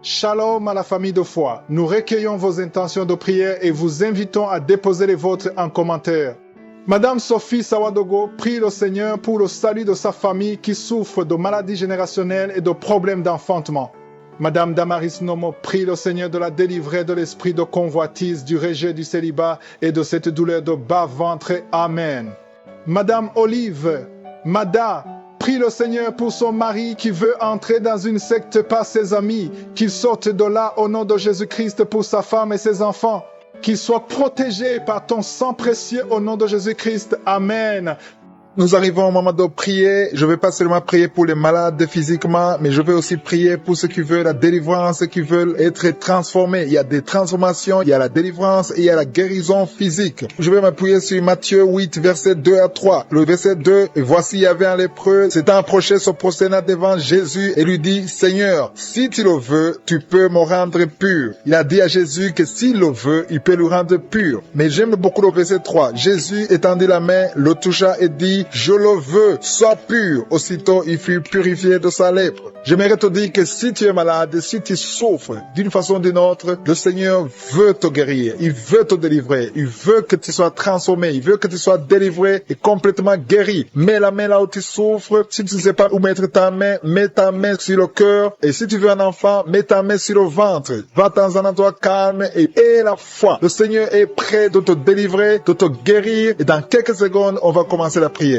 Shalom à la famille de foi. Nous recueillons vos intentions de prière et vous invitons à déposer les vôtres en commentaire. Madame Sophie Sawadogo prie le Seigneur pour le salut de sa famille qui souffre de maladies générationnelles et de problèmes d'enfantement. Madame Damaris Nomo prie le Seigneur de la délivrer de l'esprit de convoitise, du rejet du célibat et de cette douleur de bas-ventre. Amen. Madame Olive Mada prie le Seigneur pour son mari qui veut entrer dans une secte par ses amis, qu'il sorte de là au nom de Jésus-Christ pour sa femme et ses enfants, qu'il soit protégé par ton sang précieux au nom de Jésus-Christ. Amen. Nous arrivons au moment de prier. Je ne vais pas seulement prier pour les malades physiquement, mais je vais aussi prier pour ceux qui veulent la délivrance, qui veulent être transformés. Il y a des transformations, il y a la délivrance et il y a la guérison physique. Je vais m'appuyer sur Matthieu 8, verset 2 à 3. Le verset 2, « Voici il y avait un lépreux, s'étant approché, se prosterna devant Jésus et lui dit, « Seigneur, si tu le veux, tu peux me rendre pur. » Il a dit à Jésus que s'il le veut, il peut le rendre pur. Mais j'aime beaucoup le verset 3. Jésus étendit la main, le toucha et dit, « Je le veux, sois pur. » Aussitôt, il fut purifié de sa lèpre. J'aimerais te dire que si tu es malade, si tu souffres d'une façon ou d'une autre, le Seigneur veut te guérir. Il veut te délivrer. Il veut que tu sois transformé. Il veut que tu sois délivré et complètement guéri. Mets la main là où tu souffres. Si tu ne sais pas où mettre ta main, mets ta main sur le cœur. Et si tu veux un enfant, mets ta main sur le ventre. Va dans un endroit calme et aie la foi. Le Seigneur est prêt de te délivrer, de te guérir. Et dans quelques secondes, on va commencer la prière.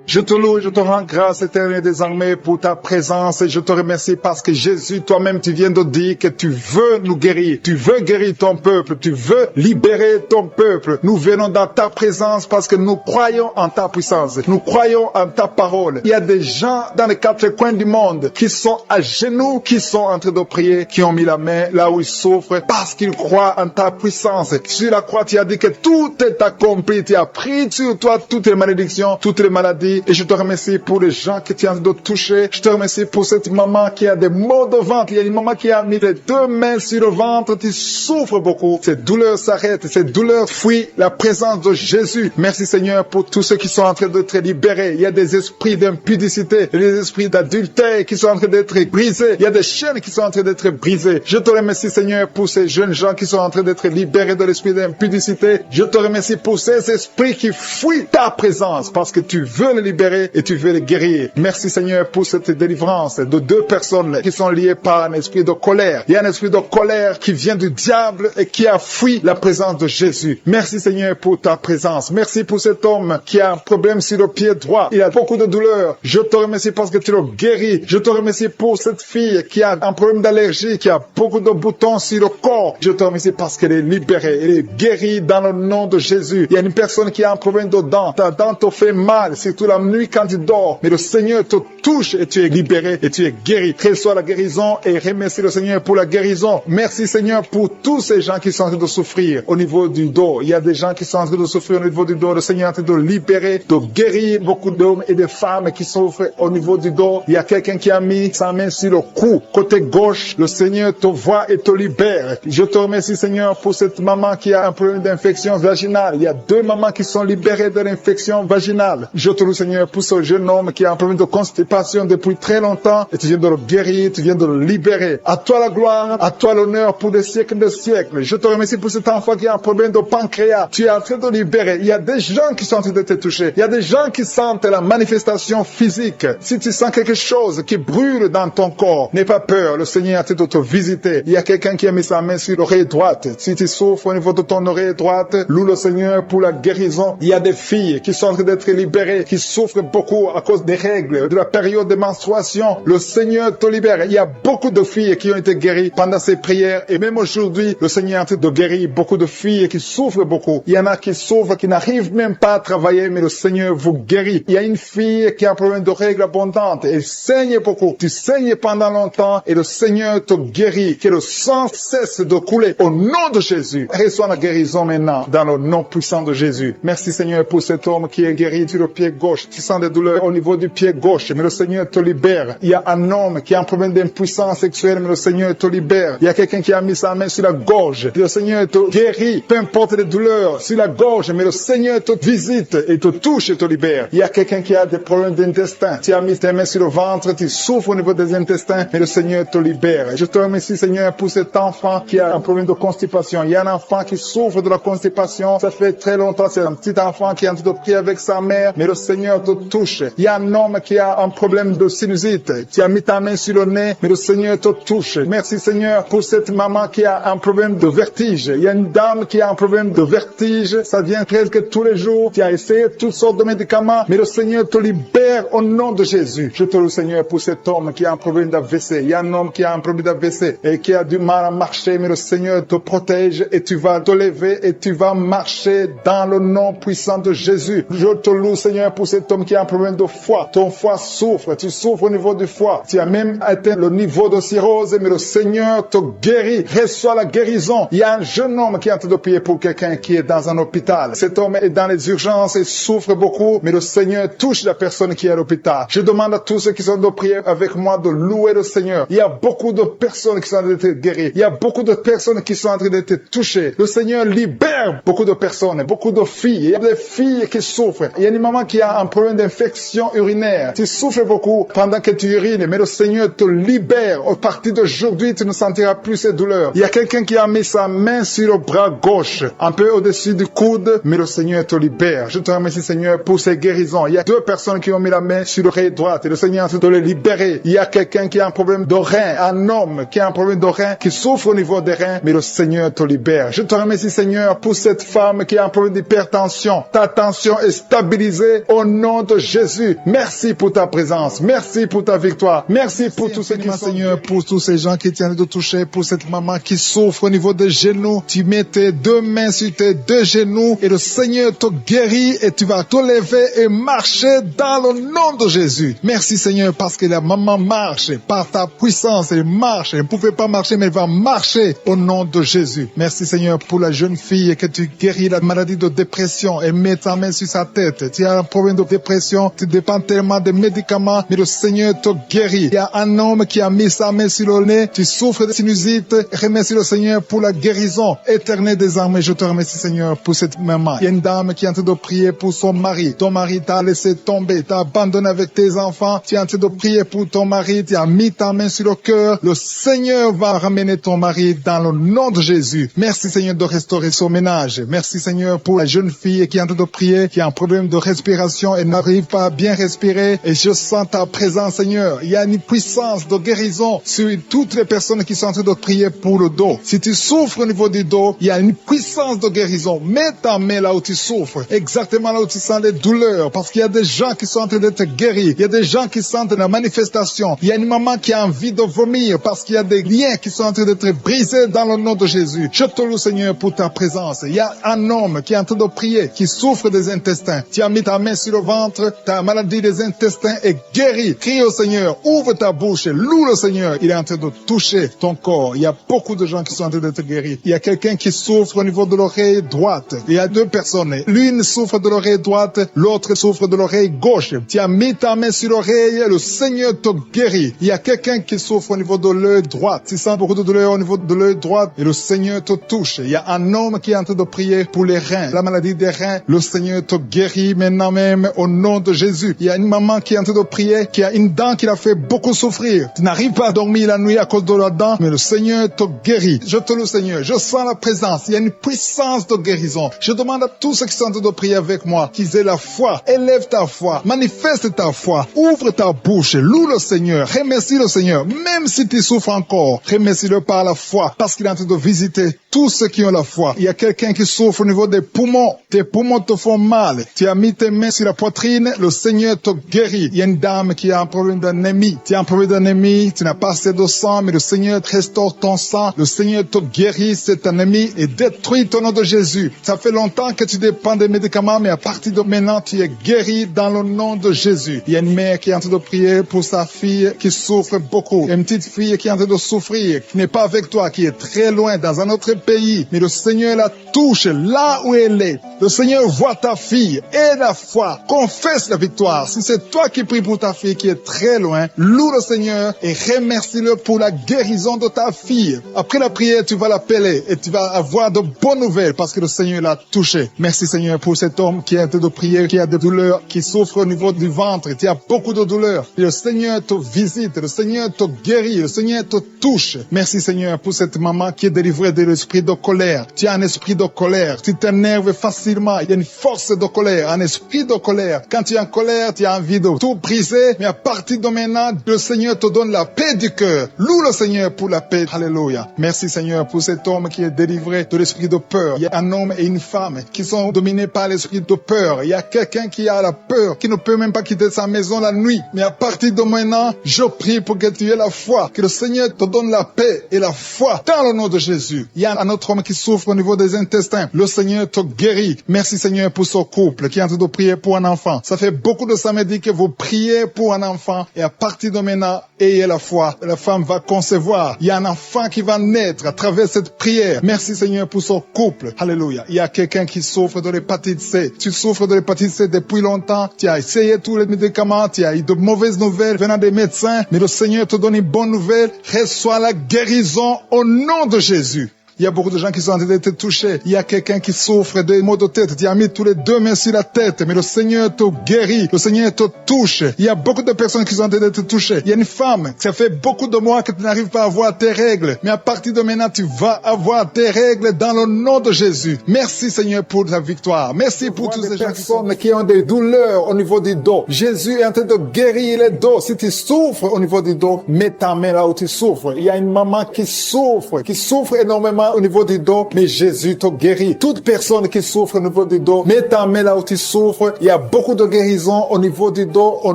Je te loue et je te rends grâce éternelle désormais pour ta présence et je te remercie parce que Jésus, toi-même, tu viens de dire que tu veux nous guérir. Tu veux guérir ton peuple. Tu veux libérer ton peuple. Nous venons dans ta présence parce que nous croyons en ta puissance. Nous croyons en ta parole. Il y a des gens dans les quatre coins du monde qui sont à genoux, qui sont en train de prier, qui ont mis la main là où ils souffrent parce qu'ils croient en ta puissance. Sur la croix, tu as dit que tout est accompli. Tu as pris sur toi toutes les malédictions, toutes les maladies. Et je te remercie pour les gens que tu es en train de toucher. Je te remercie pour cette maman qui a des maux de ventre. Il y a une maman qui a mis les deux mains sur le ventre. Tu souffres beaucoup. Cette douleur s'arrête. Cette douleur fuit la présence de Jésus. Merci Seigneur pour tous ceux qui sont en train d'être libérés. Il y a des esprits d'impudicité, des esprits d'adultère qui sont en train d'être brisés. Il y a des chaînes qui sont en train d'être brisées. Je te remercie Seigneur pour ces jeunes gens qui sont en train d'être libérés de l'esprit d'impudicité. Je te remercie pour ces esprits qui fuient ta présence parce que tu veux les libérer et tu veux les guérir. Merci Seigneur pour cette délivrance de deux personnes qui sont liées par un esprit de colère. Il y a un esprit de colère qui vient du diable et qui a fui la présence de Jésus. Merci Seigneur pour ta présence. Merci pour cet homme qui a un problème sur le pied droit. Il a beaucoup de douleur. Je te remercie parce que tu le guéris. Je te remercie pour cette fille qui a un problème d'allergie, qui a beaucoup de boutons sur le corps. Je te remercie parce qu'elle est libérée. Elle est guérie dans le nom de Jésus. Il y a une personne qui a un problème de dents. Ta dent te fait mal, surtout la nuit quand tu dors, mais le Seigneur te touche et tu es libéré et tu es guéri. Quelle soit la guérison et remercie le Seigneur pour la guérison. Merci Seigneur pour tous ces gens qui sont en train de souffrir au niveau du dos. Il y a des gens qui sont en train de souffrir au niveau du dos. Le Seigneur est en train de libérer, de guérir beaucoup d'hommes et de femmes qui souffrent au niveau du dos. Il y a quelqu'un qui a mis sa main sur le cou, côté gauche. Le Seigneur te voit et te libère. Je te remercie Seigneur pour cette maman qui a un problème d'infection vaginale. Il y a deux mamans qui sont libérées de l'infection vaginale. Je te loue Seigneur pour ce jeune homme qui a un problème de constipation depuis très longtemps et tu viens de le guérir, tu viens de le libérer. À toi la gloire, à toi l'honneur pour des siècles de siècles. Je te remercie pour cet enfant qui a un problème de pancréas. Tu es en train de libérer. Il y a des gens qui sont en train de te toucher. Il y a des gens qui sentent la manifestation physique. Si tu sens quelque chose qui brûle dans ton corps, n'aie pas peur. Le Seigneur est en train de te visiter. Il y a quelqu'un qui a mis sa main sur l'oreille droite. Si tu souffres au niveau de ton oreille droite, loue le Seigneur pour la guérison. Il y a des filles qui sont en train d'être libérées, qui souffrent beaucoup à cause des règles, de la période de menstruation. Le Seigneur te libère. Il y a beaucoup de filles qui ont été guéries pendant ces prières et même aujourd'hui, le Seigneur est en train de guérir beaucoup de filles qui souffrent beaucoup. Il y en a qui souffrent, qui n'arrivent même pas à travailler, mais le Seigneur vous guérit. Il y a une fille qui a un problème de règles abondantes et saigne beaucoup. Tu saignes pendant longtemps et le Seigneur te guérit. Que le sang cesse de couler au nom de Jésus. Reçois la guérison maintenant dans le nom puissant de Jésus. Merci Seigneur pour cet homme qui est guéri sur le pied gauche. qui sent des douleurs au niveau du pied gauche, mais le Seigneur te libère. Il y a un homme qui a un problème d'impuissance sexuelle, mais le Seigneur te libère. Il y a quelqu'un qui a mis sa main sur la gorge, le Seigneur te guérit, peu importe les douleurs sur la gorge, mais le Seigneur te visite et te touche et te libère. Il y a quelqu'un qui a des problèmes d'intestin, tu as mis tes mains sur le ventre, tu souffres au niveau des intestins, mais le Seigneur te libère. Je te remercie, Seigneur, pour cet enfant qui a un problème de constipation. Il y a un enfant qui souffre de la constipation, ça fait très longtemps, c'est un petit enfant qui est en train de prier avec sa mère, mais le Seigneur te touche. Il y a un homme qui a un problème de sinusite, tu as mis ta main sur le nez, mais le Seigneur te touche. Merci, Seigneur, pour cette maman qui a un problème de vertige. Il y a une dame qui a un problème de vertige, ça vient presque tous les jours, tu as essayé toutes sortes de médicaments, mais le Seigneur te libère au nom de Jésus. Je te loue, Seigneur, pour cet homme qui a un problème d'AVC. Il y a un homme qui a un problème d'AVC et qui a du mal à marcher, mais le Seigneur te protège et tu vas te lever et tu vas marcher dans le nom puissant de Jésus. Je te loue, Seigneur, pour cet homme qui a un problème de foie. Ton foie souffre, tu souffres au niveau du foie. Tu as même atteint le niveau de cirrhose, mais le Seigneur te guérit. Reçois la guérison. Il y a un jeune homme qui est en train de prier pour quelqu'un qui est dans un hôpital. Cet homme est dans les urgences et souffre beaucoup, mais le Seigneur touche la personne qui est à l'hôpital. Je demande à tous ceux qui sont de prier avec moi de louer le Seigneur. Il y a beaucoup de personnes qui sont en train d'être guéries. Il y a beaucoup de personnes qui sont en train d'être touchées. Le Seigneur libère beaucoup de personnes, beaucoup de filles. Il y a des filles qui souffrent. Il y a une maman qui a un problème d'infection urinaire. Tu souffres beaucoup pendant que tu urines, mais le Seigneur te libère. À partir d'aujourd'hui, tu ne sentiras plus ces douleurs. Il y a quelqu'un qui a mis sa main sur le bras gauche, un peu au-dessus du coude, mais le Seigneur te libère. Je te remercie, Seigneur, pour ces guérisons. Il y a 2 personnes qui ont mis la main sur l'oreille droite et le Seigneur est en train de les libérer. Il y a quelqu'un qui a un problème de rein, un homme qui a un problème de rein, qui souffre au niveau des reins, mais le Seigneur te libère. Je te remercie, Seigneur, pour cette femme qui a un problème d'hypertension. Ta tension est stabilisée au nom de Jésus. Merci pour ta présence. Merci pour ta victoire. Merci pour tous ceux qui sont, Seigneur, pour tous ces gens qui tiennent de toucher, pour cette maman qui souffre au niveau des genoux. Tu mets tes 2 mains sur tes 2 genoux et le Seigneur te guérit et tu vas te lever et marcher dans le nom de Jésus. Merci, Seigneur, parce que la maman marche par ta puissance. Elle marche. Elle ne pouvait pas marcher, mais elle va marcher au nom de Jésus. Merci, Seigneur, pour la jeune fille que tu guéris la maladie de dépression et mets ta main sur sa tête. Tu as un problème de dépression, tu dépends tellement des médicaments, mais le Seigneur te guérit. Il y a un homme qui a mis sa main sur le nez, tu souffres de sinusite. Remercie le Seigneur pour la guérison éternelle des armées. Je te remercie, Seigneur, pour cette maman. Il y a une dame qui est en train de prier pour son mari. Ton mari t'a laissé tomber, t'a abandonné avec tes enfants. Tu es en train de prier pour ton mari, tu as mis ta main sur le cœur. Le Seigneur va ramener ton mari dans le nom de Jésus. Merci, Seigneur, de restaurer son ménage. Merci, Seigneur, pour la jeune fille qui est en train de prier, qui a un problème de respiration et n'arrive pas à bien respirer. Et je sens ta présence, Seigneur. Il y a une puissance de guérison sur toutes les personnes qui sont en train de prier pour le dos. Si tu souffres au niveau du dos, il y a une puissance de guérison. Mets ta main là où tu souffres, exactement là où tu sens les douleurs, parce qu'il y a des gens qui sont en train d'être guéris. Il y a des gens qui sentent la manifestation. Il y a une maman qui a envie de vomir parce qu'il y a des liens qui sont en train d'être brisés dans le nom de Jésus. Je te loue, Seigneur, pour ta présence. Il y a un homme qui est en train de prier, qui souffre des intestins. Tu as mis ta main sur le ventre, ta maladie des intestins est guérie. Crie au Seigneur, ouvre ta bouche, loue le Seigneur. Il est en train de toucher ton corps. Il y a beaucoup de gens qui sont en train d'être guéris. Il y a quelqu'un qui souffre au niveau de l'oreille droite. Il y a 2 personnes. L'une souffre de l'oreille droite, l'autre souffre de l'oreille gauche. Tu as mis ta main sur l'oreille, le Seigneur te guérit. Il y a quelqu'un qui souffre au niveau de l'œil droit. Tu sens beaucoup de douleur au niveau de l'œil droit et le Seigneur te touche. Il y a un homme qui est en train de prier pour les reins, la maladie des reins. Le Seigneur te guérit maintenant même au nom de Jésus. Il y a une maman qui est en train de prier, qui a une dent qui l'a fait beaucoup souffrir. Tu n'arrives pas à dormir la nuit à cause de la dent, mais le Seigneur te guérit. Je te loue, Seigneur. Je sens la présence. Il y a une puissance de guérison. Je demande à tous ceux qui sont en train de prier avec moi qu'ils aient la foi. Élève ta foi. Manifeste ta foi. Ouvre ta bouche. Loue le Seigneur. Remercie le Seigneur. Même si tu souffres encore, remercie-le par la foi, parce qu'il est en train de visiter tous ceux qui ont la foi. Il y a quelqu'un qui souffre au niveau des poumons. Tes poumons te font mal. Tu as mis tes mains sur la poitrine. Le Seigneur te guérit. Il y a une dame qui a un problème d'anémie. Tu as un problème d'anémie. Tu n'as pas assez de sang, mais le Seigneur te restaure ton sang. Le Seigneur te guérit cette anémie et détruit ton nom de Jésus. Ça fait longtemps que tu dépends des médicaments, mais à partir de maintenant, tu es guéri dans le nom de Jésus. Il y a une mère qui est en train de prier pour sa fille qui souffre beaucoup. Il y a une petite fille qui est en train de souffrir, qui n'est pas avec toi, qui est très loin dans un autre pays. Mais le Seigneur la touche là où elle est. Le Seigneur voit ta fille et la foi. confesse la victoire. Si c'est toi qui pries pour ta fille qui est très loin, loue le Seigneur et remercie-le pour la guérison de ta fille. Après la prière, tu vas l'appeler et tu vas avoir de bonnes nouvelles parce que le Seigneur l'a touché. Merci Seigneur pour cet homme qui est en train de prier, qui a des douleurs, qui souffre au niveau du ventre, qui a beaucoup de douleurs. Et le Seigneur te visite, le Seigneur te guérit, le Seigneur te touche. Merci Seigneur pour cette maman qui est délivrée de l'esprit de colère. Tu as un esprit de colère, tu t'énerves facilement, il y a une force de colère, un esprit de colère. Quand tu es en colère, tu as envie de tout briser, mais à partir de maintenant, le Seigneur te donne la paix du cœur. Loue le Seigneur pour la paix. Alléluia. Merci Seigneur pour cet homme qui est délivré de l'esprit de peur. Il y a un homme et une femme qui sont dominés par l'esprit de peur. Il y a quelqu'un qui a la peur, qui ne peut même pas quitter sa maison la nuit. Mais à partir de maintenant, je prie pour que tu aies la foi, que le Seigneur te donne la paix et la foi dans le nom de Jésus. Il y a un autre homme qui souffre au niveau des intestins. Le Seigneur te guérit. Merci Seigneur pour ce couple qui est en train de prier pour un enfant. Ça fait beaucoup de samedis que vous priez pour un enfant et à partir de maintenant, ayez la foi. La femme va concevoir. Il y a un enfant qui va naître à travers cette prière. Merci Seigneur pour ce couple. Alléluia. Il y a quelqu'un qui souffre de l'hépatite C. Tu souffres de l'hépatite C depuis longtemps. Tu as essayé tous les médicaments. Tu as eu de mauvaises nouvelles venant des médecins. Mais le Seigneur te donne une bonne nouvelle. Reçois la guérison au nom de Jésus. Il y a beaucoup de gens qui sont en train d'être touchés. Il y a quelqu'un qui souffre de maux de tête. Tu as mis tous les deux mains sur la tête, mais le Seigneur te guérit. Le Seigneur te touche. Il y a beaucoup de personnes qui sont en train d'être touchées. Il y a une femme, ça fait beaucoup de mois que tu n'arrives pas à avoir tes règles. Mais à partir de maintenant, tu vas avoir tes règles dans le nom de Jésus. Merci Seigneur pour la victoire. Merci pour toutes ces personnes qui ont des douleurs au niveau du dos. Jésus est en train de guérir les dos. Si tu souffres au niveau du dos, mets ta main là où tu souffres. Il y a une maman qui souffre énormément au niveau du dos, mais Jésus te guérit. Toute personne qui souffre au niveau du dos, mets ta main là où tu souffres. Il y a beaucoup de guérison au niveau du dos au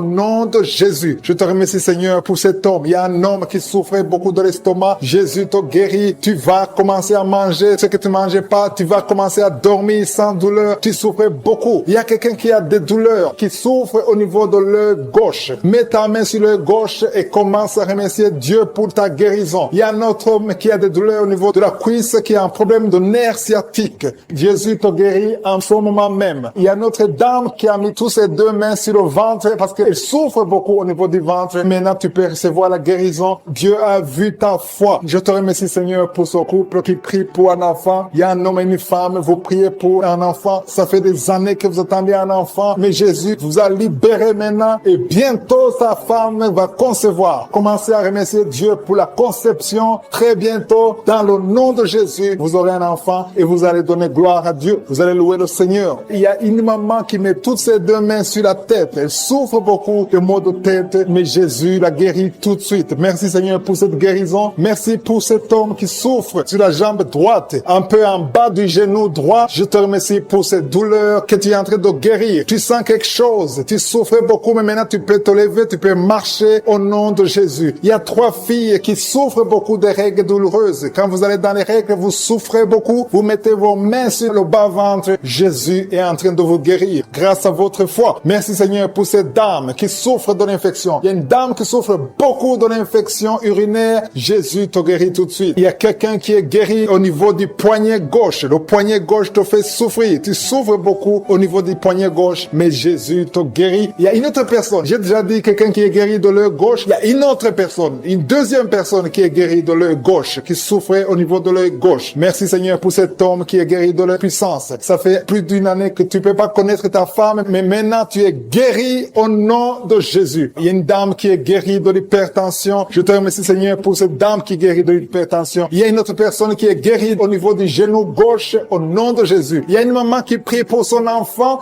nom de Jésus. Je te remercie Seigneur pour cet homme. Il y a un homme qui souffrait beaucoup de l'estomac. Jésus te guérit. Tu vas commencer à manger ce que tu mangeais pas. Tu vas commencer à dormir sans douleur. Tu souffrais beaucoup. Il y a quelqu'un qui a des douleurs, qui souffre au niveau de l'œil gauche. Mets ta main sur l'œil gauche et commence à remercier Dieu pour ta guérison. Il y a un autre homme qui a des douleurs au niveau de la cuisse, qui a un problème de nerf sciatique. Jésus te guérit en ce moment même. Il y a notre dame qui a mis tous ses deux mains sur le ventre parce qu'elle souffre beaucoup au niveau du ventre. Maintenant, tu peux recevoir la guérison. Dieu a vu ta foi. Je te remercie, Seigneur, pour ce couple qui prie pour un enfant. Il y a un homme et une femme. Vous priez pour un enfant. Ça fait des années que vous attendez un enfant. Mais Jésus vous a libéré maintenant et bientôt sa femme va concevoir. Commencez à remercier Dieu pour la conception. Très bientôt, dans le nom de Jésus, vous aurez un enfant et vous allez donner gloire à Dieu. Vous allez louer le Seigneur. Il y a une maman qui met toutes ses deux mains sur la tête. Elle souffre beaucoup de maux de tête, mais Jésus la guérit tout de suite. Merci Seigneur pour cette guérison. Merci pour cet homme qui souffre sur la jambe droite, un peu en bas du genou droit. Je te remercie pour cette douleur que tu es en train de guérir. Tu sens quelque chose. Tu souffrais beaucoup, mais maintenant tu peux te lever, tu peux marcher au nom de Jésus. Il y a 3 filles qui souffrent beaucoup de règles douloureuses. Quand vous allez dans les règles, vous souffrez beaucoup, vous mettez vos mains sur le bas-ventre. Jésus est en train de vous guérir grâce à votre foi. Merci Seigneur pour cette dame qui souffre de l'infection. Il y a une dame qui souffre beaucoup de l'infection urinaire. Jésus te guérit tout de suite. Il y a quelqu'un qui est guéri au niveau du poignet gauche. Le poignet gauche te fait souffrir. Tu souffres beaucoup au niveau du poignet gauche, mais Jésus te guérit. Il y a une autre personne. J'ai déjà dit quelqu'un qui est guéri de l'œil gauche. Il y a une autre personne, une deuxième personne qui est guérie de l'œil gauche, qui souffrait au niveau de l'œil gauche. Merci Seigneur pour cet homme qui est guéri de la puissance. Ça fait plus d'une année que tu peux pas connaître ta femme, mais maintenant tu es guéri au nom de Jésus. Il y a une dame qui est guérie de l'hypertension. Je te remercie Seigneur pour cette dame qui est guérie de l'hypertension. Il y a une autre personne qui est guérie au niveau du genou gauche au nom de Jésus. Il y a une maman qui prie pour son enfant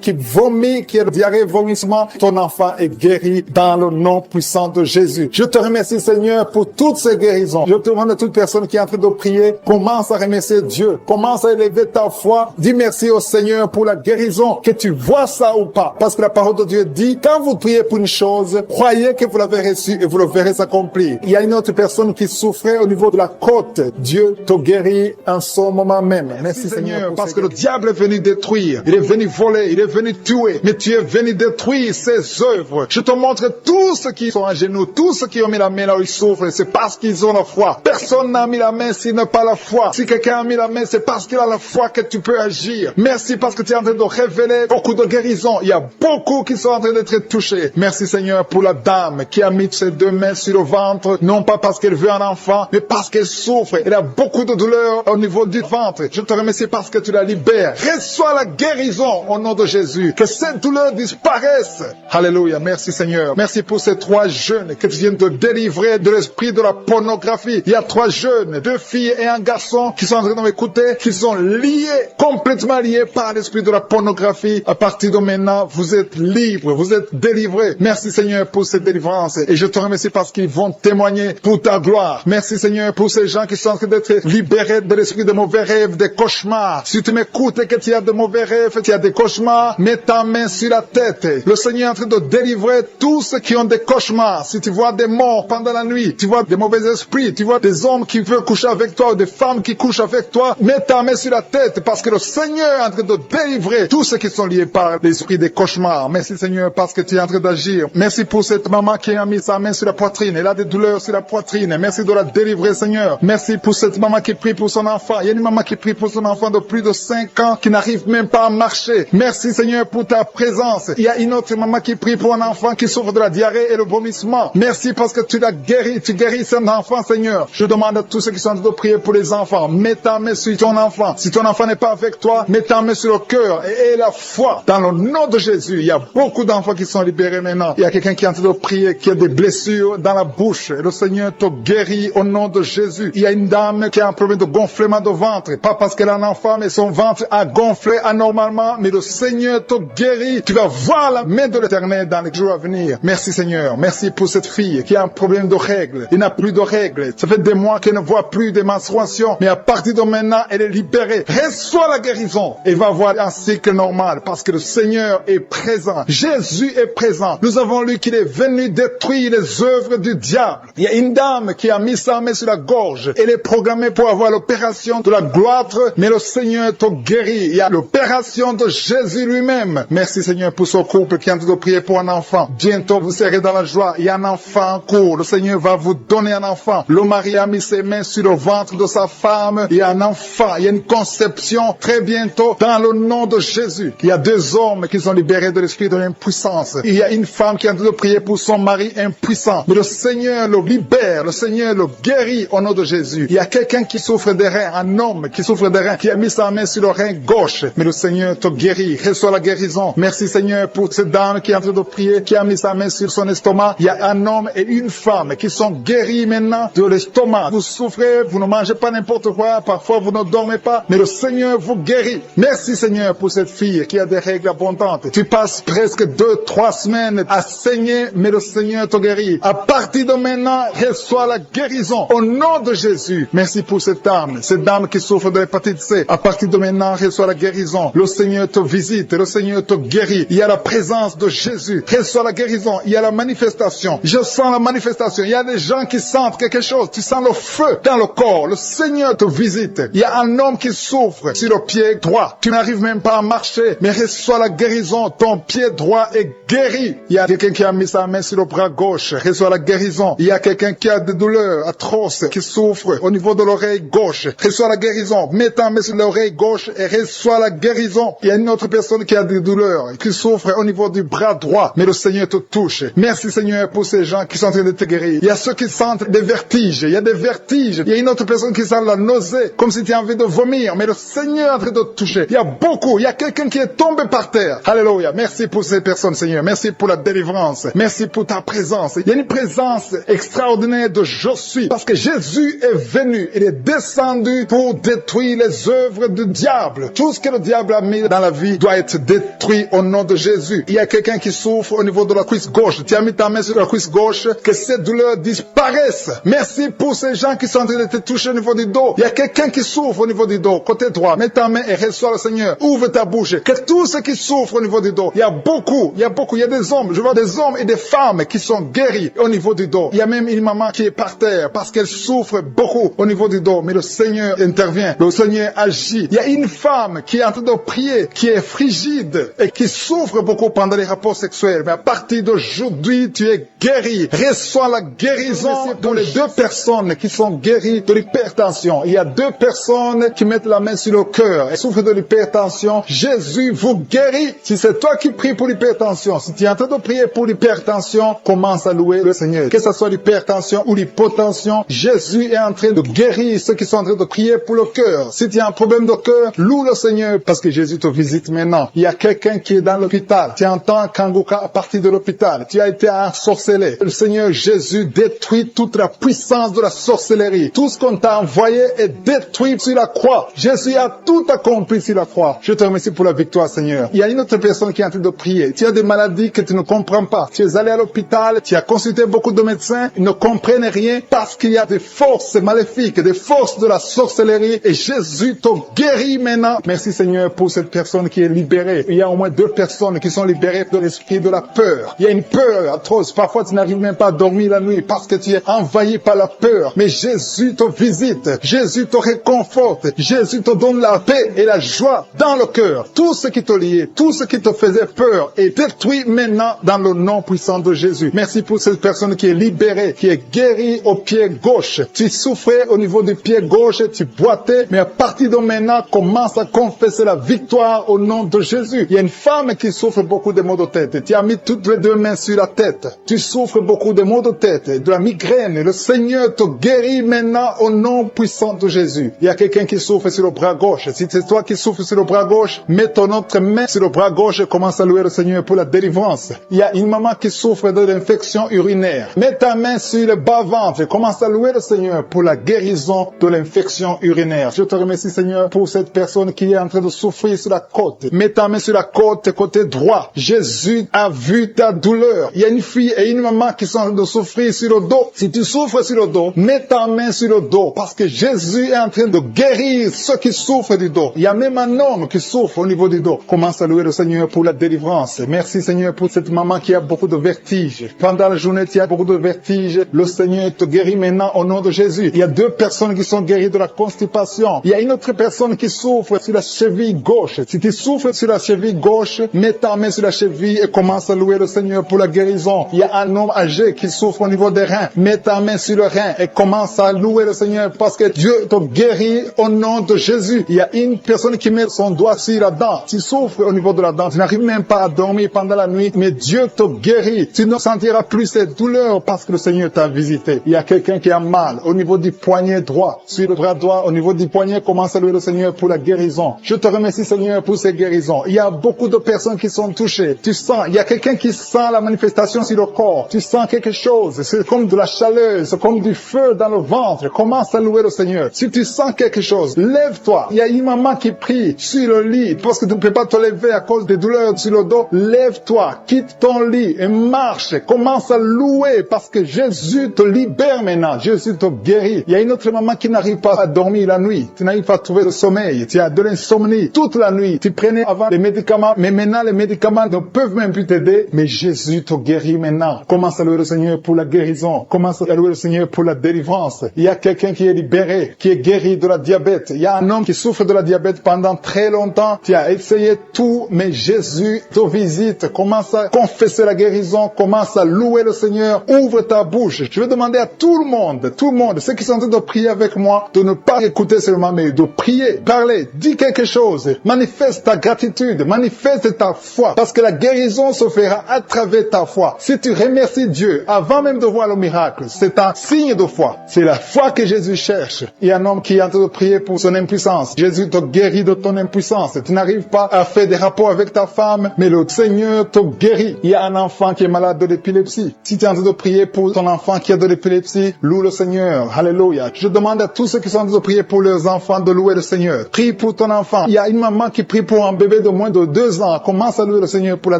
qui vomit, qui a diarrhée, vomissement. Ton enfant est guéri dans le nom puissant de Jésus. Je te remercie Seigneur pour toutes ces guérisons. Je te demande à toute personne qui est en train de prier, commence à remercier Dieu. Commence à élever ta foi. Dis merci au Seigneur pour la guérison, que tu vois ça ou pas. Parce que la parole de Dieu dit, quand vous priez pour une chose, croyez que vous l'avez reçue et vous le verrez s'accomplir. Il y a une autre personne qui souffrait au niveau de la côte. Dieu te guérit en ce moment même. Merci Seigneur, parce que le diable est venu détruire. Il est venu voler, il est venu tuer. Mais tu es venu détruire ses œuvres. Je te montre tous ceux qui sont à genoux, tous ceux qui ont mis la main là où ils souffrent. C'est parce qu'ils ont la foi. Personne n'a mis la main sur qui n'a pas la foi. Si quelqu'un a mis la main, c'est parce qu'il a la foi que tu peux agir. Merci parce que tu es en train de révéler beaucoup de guérisons. Il y a beaucoup qui sont en train d'être touchés. Merci Seigneur pour la dame qui a mis ses 2 mains sur le ventre, non pas parce qu'elle veut un enfant, mais parce qu'elle souffre. Elle a beaucoup de douleur au niveau du ventre. Je te remercie parce que tu la libères. Reçois la guérison au nom de Jésus. Que cette douleur disparaisse. Alléluia. Merci Seigneur. Merci pour ces 3 jeunes que tu viens de délivrer de l'esprit de la pornographie. Il y a 3 jeunes, 2 filles et un garçon qui sont en train de m'écouter, qui sont liés, complètement liés par l'esprit de la pornographie. À partir de maintenant, vous êtes libres, vous êtes délivrés. Merci Seigneur pour cette délivrance. Et je te remercie parce qu'ils vont témoigner pour ta gloire. Merci Seigneur pour ces gens qui sont en train d'être libérés de l'esprit de mauvais rêves, des cauchemars. Si tu m'écoutes et que tu as de mauvais rêves, tu as des cauchemars, mets ta main sur la tête. Le Seigneur est en train de délivrer tous ceux qui ont des cauchemars. Si tu vois des morts pendant la nuit, tu vois des mauvais esprits, tu vois des hommes qui veulent coucher avec toi ou des femmes qui couchent avec toi, mets ta main sur la tête parce que le Seigneur est en train de délivrer tous ceux qui sont liés par l'esprit des cauchemars. Merci Seigneur parce que tu es en train d'agir. Merci pour cette maman qui a mis sa main sur la poitrine. Elle a des douleurs sur la poitrine. Merci de la délivrer Seigneur. Merci pour cette maman qui prie pour son enfant. Il y a une maman qui prie pour son enfant de plus de 5 ans qui n'arrive même pas à marcher. Merci Seigneur pour ta présence. Il y a une autre maman qui prie pour un enfant qui souffre de la diarrhée et le vomissement. Merci parce que tu l'as guéri. Tu guéris cet enfant Seigneur. Je demande à tous ceux qui sont en train de prier pour les enfants. Mets ta main sur ton enfant. Si ton enfant n'est pas avec toi, mets ta main sur le cœur et la foi. Dans le nom de Jésus, il y a beaucoup d'enfants qui sont libérés maintenant. Il y a quelqu'un qui est en train de prier, qui a des blessures dans la bouche. Et le Seigneur te guérit au nom de Jésus. Il y a une dame qui a un problème de gonflement de ventre. Pas parce qu'elle a un enfant, mais son ventre a gonflé anormalement. Mais le Seigneur te guérit. Tu vas voir la main de l'Éternel dans les jours à venir. Merci Seigneur. Merci pour cette fille qui a un problème de règles. Il n'a plus de règles. Ça fait des mois qu'elle ne voit plus de menstruations. Mais à partir de maintenant, elle est libérée. Reçois la guérison. Et va avoir un cycle normal parce que le Seigneur est présent. Jésus est présent. Nous avons lu qu'il est venu détruire les œuvres du diable. Il y a une dame qui a mis sa main sur la gorge. Elle est programmée pour avoir l'opération de la gloître, mais le Seigneur te guérit. Il y a l'opération de Jésus lui-même. Merci Seigneur pour ce couple qui est en train de prier pour un enfant. Bientôt vous serez dans la joie. Il y a un enfant en cours. Le Seigneur va vous donner un enfant. Le mari a mis ses mains sur le ventre de sa femme. Il y a un enfant. Il y a une conception très bientôt dans le nom de Jésus. Il y a 2 hommes qui sont libérés de l'esprit de l'impuissance. Il y a une femme qui est en train de prier pour son mari impuissant. Mais le Seigneur le libère. Le Seigneur le guérit au nom de Jésus. Il y a quelqu'un qui souffre des reins. Un homme qui souffre des reins. Qui a mis sa main sur le rein gauche. Mais le Seigneur te guérit. Reçois la guérison. Merci Seigneur pour cette dame qui est en train de prier. Qui a mis sa main sur son estomac. Il y a un homme et une femme qui sont guéris maintenant de l'estomac. Vous souffrez. Vous ne mangez pas n'importe quoi. Parfois vous ne dormez pas. Mais le Seigneur vous guérit. Merci Seigneur pour cette fille qui a des règles abondantes. Tu passes presque 2-3 semaines à saigner, mais le Seigneur te guérit. À partir de maintenant, reçois la guérison au nom de Jésus. Merci pour cette dame qui souffre de l'hépatite C. À partir de maintenant, reçois la guérison. Le Seigneur te visite, le Seigneur te guérit. Il y a la présence de Jésus. Reçois la guérison. Il y a la manifestation. Je sens la manifestation. Il y a des gens qui sentent quelque chose. Tu sens le feu dans le corps. Le Seigneur te visite. Il y a un homme qui souffre sur le pied droit. Tu n'arrives même pas à marcher, mais reçois la guérison. Ton pied droit est guéri. Il y a quelqu'un qui a mis sa main sur le bras gauche. Reçois la guérison. Il y a quelqu'un qui a des douleurs atroces, qui souffre au niveau de l'oreille gauche. Reçois la guérison. Mets ta main sur l'oreille gauche et reçois la guérison. Il y a une autre personne qui a des douleurs, qui souffre au niveau du bras droit, mais le Seigneur te touche. Merci Seigneur pour ces gens qui sont en train de te guérir. Il y a ceux qui sentent des vertiges. Il y a des vertiges. Il y a une autre personne qui sent la nausée, comme si tu as envie de vomir, mais le Seigneur est en train de te toucher. Il y a beaucoup. Il y a quelqu'un qui est tombé par terre. Alléluia. Merci pour ces personnes, Seigneur. Merci pour la délivrance. Merci pour ta présence. Il y a une présence extraordinaire de je suis. Parce que Jésus est venu. Il est descendu pour détruire les œuvres du diable. Tout ce que le diable a mis dans la vie doit être détruit au nom de Jésus. Il y a quelqu'un qui souffre au niveau de la cuisse gauche. Tu as mis ta main sur la cuisse gauche. Que ces douleurs disparaissent. Merci pour ces gens qui sont en train de te toucher au niveau du dos. Il y a quelqu'un qui souffre au niveau du dos. Côté droit. Mets ta main et reçois le Seigneur. Ouvre ta bouche. Que tous ceux qui souffrent au niveau du dos. Il y a beaucoup. Il y a des hommes. Je vois des hommes et des femmes qui sont guéris au niveau du dos. Il y a même une maman qui est par terre parce qu'elle souffre beaucoup au niveau du dos. Mais le Seigneur intervient. Le Seigneur agit. Il y a une femme qui est en train de prier, qui est frigide et qui souffre beaucoup pendant les rapports sexuels. Mais à partir d'aujourd'hui, tu es guéri. Reçois la guérison pour les 2 personnes qui sont guéries de l'hypertension. Il y a 2 personnes qui mettent la main sur le cœur et souffrent de l'hypertension. Jésus vous guérit. Si c'est toi qui pries pour l'hypertension, si tu es en train de prier pour l'hypertension, commence à louer le Seigneur. Que ce soit l'hypertension ou l'hypotension, Jésus est en train de guérir ceux qui sont en train de prier pour le cœur. Si tu as un problème de cœur, loue le Seigneur parce que Jésus te visite maintenant. Il y a quelqu'un qui est dans l'hôpital. Tu entends Kangoka à partir de l'hôpital. Tu as été ensorcelé. Le Seigneur Jésus détruit toute la puissance de la sorcellerie. Tout ce qu'on t'a envoyé est détruit sur la croix. Jésus a tout accompli sur la croix. Je te remercie pour la victoire, Seigneur. Il y a une autre personne qui est en train de prier. Tu as des maladies que tu ne comprends pas. Tu es allé à l'hôpital, tu as consulté beaucoup de médecins, ils ne comprennent rien parce qu'il y a des forces maléfiques, des forces de la sorcellerie et Jésus te guérit maintenant. Merci Seigneur pour cette personne qui est libérée. Il y a au moins 2 personnes qui sont libérées de l'esprit de la peur. Il y a une peur atroce. Parfois tu n'arrives même pas à dormir la nuit parce que tu es envahi par la peur. Mais Jésus te visite. Jésus te réconforte. Jésus te donne la paix et la joie dans le cœur. Tout ce qui te liait, tout ce qui te faisait peur est détruit maintenant dans le nom puissant de Jésus. Merci pour cette personne qui est libérée, qui est guérie au pied gauche. Tu souffrais au niveau du pied gauche, tu boitais, mais à partir de maintenant, commence à confesser la victoire au nom de Jésus. Il y a une femme qui souffre beaucoup de maux de tête. Tu as mis toutes les 2 mains sur la tête. Tu souffres beaucoup de maux de tête, de la migraine. Le Seigneur te guérit maintenant au nom puissant de Jésus. Il y a quelqu'un qui souffre sur le bras gauche. Si c'est toi qui souffres sur le bras gauche, mets ton autre main sur le bras gauche et commence à louer le Seigneur pour la délivrance. Il y a une maman qui souffre de l'infection urinaire. Mets ta main sur le bas-ventre et commence à louer le Seigneur pour la guérison de l'infection urinaire. Je te remercie Seigneur pour cette personne qui est en train de souffrir sur la côte. Mets ta main sur la côte côté droit. Jésus a vu ta douleur. Il y a une fille et une maman qui sont en train de souffrir sur le dos. Si tu souffres sur le dos, mets ta main sur le dos parce que Jésus est en train de guérir ceux qui souffrent du dos. Il y a même un homme qui souffre au niveau du dos. Commence à louer le Seigneur pour la délivrance. Merci Seigneur pour cette maman qui a beaucoup de vertiges. Pendant la journée, tu as beaucoup de vertiges. Le Seigneur te guérit maintenant au nom de Jésus. Il y a 2 personnes qui sont guéries de la constipation. Il y a une autre personne qui souffre sur la cheville gauche. Si tu souffres sur la cheville gauche, mets ta main sur la cheville et commence à louer le Seigneur pour la guérison. Il y a un homme âgé qui souffre au niveau des reins. Mets ta main sur le rein et commence à louer le Seigneur parce que Dieu te guérit au nom de Jésus. Il y a une personne qui met son doigt sur la dent. Tu souffres au niveau de la dent. Tu n'arrives même pas à dormir pendant la nuit, mais Dieu te guérit. Tu ne sentiras plus cette douleur parce que le Seigneur t'a visité. Il y a quelqu'un qui a mal au niveau du poignet droit. Sur le bras droit, au niveau du poignet, commence à louer le Seigneur pour la guérison. Je te remercie Seigneur pour ces guérisons. Il y a beaucoup de personnes qui sont touchées. Tu sens, il y a quelqu'un qui sent la manifestation sur le corps. Tu sens quelque chose. C'est comme de la chaleur, c'est comme du feu dans le ventre. Commence à louer le Seigneur. Si tu sens quelque chose, lève-toi. Il y a une maman qui prie sur le lit parce que tu ne peux pas te lever à cause des douleurs sur le dos. Lève-toi, quitte ton lit et marche. Commence à louer parce que Jésus te libère maintenant. Jésus te guérit. Il y a une autre maman qui n'arrive pas à dormir la nuit. Tu n'arrives pas à trouver le sommeil. Tu as de l'insomnie toute la nuit. Tu prenais avant les médicaments, mais maintenant les médicaments ne peuvent même plus t'aider. Mais Jésus te guérit maintenant. Commence à louer le Seigneur pour la guérison. Commence à louer le Seigneur pour la délivrance. Il y a quelqu'un qui est libéré, qui est guéri de la diabète. Il y a un homme qui souffre de la diabète pendant très longtemps. Tu as essayé tout, mais Jésus te visite. Commence à confesser la guérison. Commence à louer le Seigneur. Ouvre ta bouche. Je vais demander à tout le monde, ceux qui sont en train de prier avec moi, de ne pas écouter seulement, mais de prier, parler, dis quelque chose. Manifeste ta gratitude, manifeste ta foi, parce que la guérison se fera à travers ta foi. Si tu remercies Dieu avant même de voir le miracle, c'est un signe de foi. C'est la foi que Jésus cherche. Il y a un homme qui est en train de prier pour son impuissance. Jésus te guérit de ton impuissance. Tu n'arrives pas à faire des rapports avec ta femme, mais le Seigneur te guérit. Il y a un enfant qui est malade de l'épilepsie. Si tu es en train de prier pour ton enfant qui a de l'épilepsie, loue le Seigneur. Alléluia. Je demande à tous ceux qui sont en train de prier pour leurs enfants de louer le Seigneur. Prie pour ton enfant. Il y a une maman qui prie pour un bébé de moins de 2 ans. Commence à louer le Seigneur pour la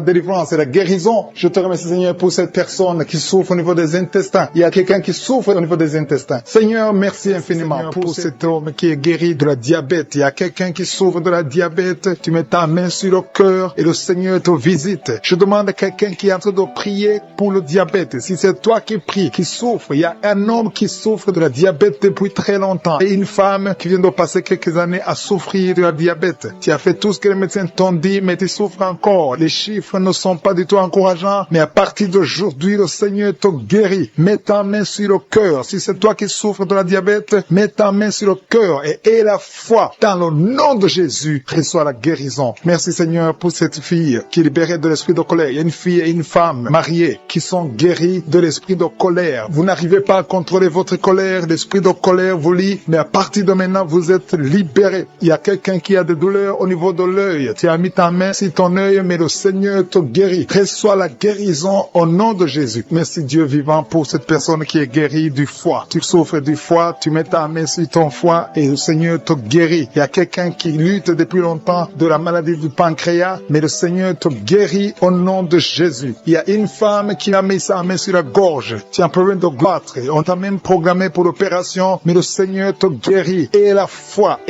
délivrance et la guérison. Je te remercie Seigneur pour cette personne qui souffre au niveau des intestins. Il y a quelqu'un qui souffre au niveau des intestins. Seigneur, merci infiniment Seigneur, pour cet homme qui est guéri de la diabète. Il y a quelqu'un qui souffre de la diabète. Tu mets ta main sur le cœur et le Seigneur te visite. Je demande à quelqu'un qui est en train de prier pour le diabète. Si c'est toi qui pries, qui souffre, il y a un homme qui souffre de la diabète depuis très longtemps et une femme qui vient de passer quelques années à souffrir de la diabète. Tu as fait tout ce que les médecins t'ont dit, mais tu souffres encore. Les chiffres ne sont pas du tout encourageants, mais à partir d'aujourd'hui, le Seigneur te guérit. Mets ta main sur le cœur. Si c'est toi qui souffres de la diabète, diabète, mets ta main sur le cœur et aie la foi. Dans le nom de Jésus, reçois la guérison. Merci Seigneur pour cette fille qui est libérée de l'esprit de colère. Il y a une fille et une femme mariées qui sont guéries de l'esprit de colère. Vous n'arrivez pas à contrôler votre colère, l'esprit de colère vous lie, mais à partir de maintenant, vous êtes libérés. Il y a quelqu'un qui a des douleurs au niveau de l'œil. Tu as mis ta main sur ton œil, mais le Seigneur te guérit. Reçois la guérison au nom de Jésus. Merci Dieu vivant pour cette personne qui est guérie du foie. Tu souffres du foie, tu mets ta main sur ton foie et le Seigneur te guérit. Il y a quelqu'un qui lutte depuis longtemps de la maladie du pancréas, mais le Seigneur te guérit au nom de Jésus. Il y a une femme qui a mis sa main sur la gorge. Tu as un problème de goitre. On t'a même programmé pour l'opération, mais le Seigneur te guérit. Et la foi,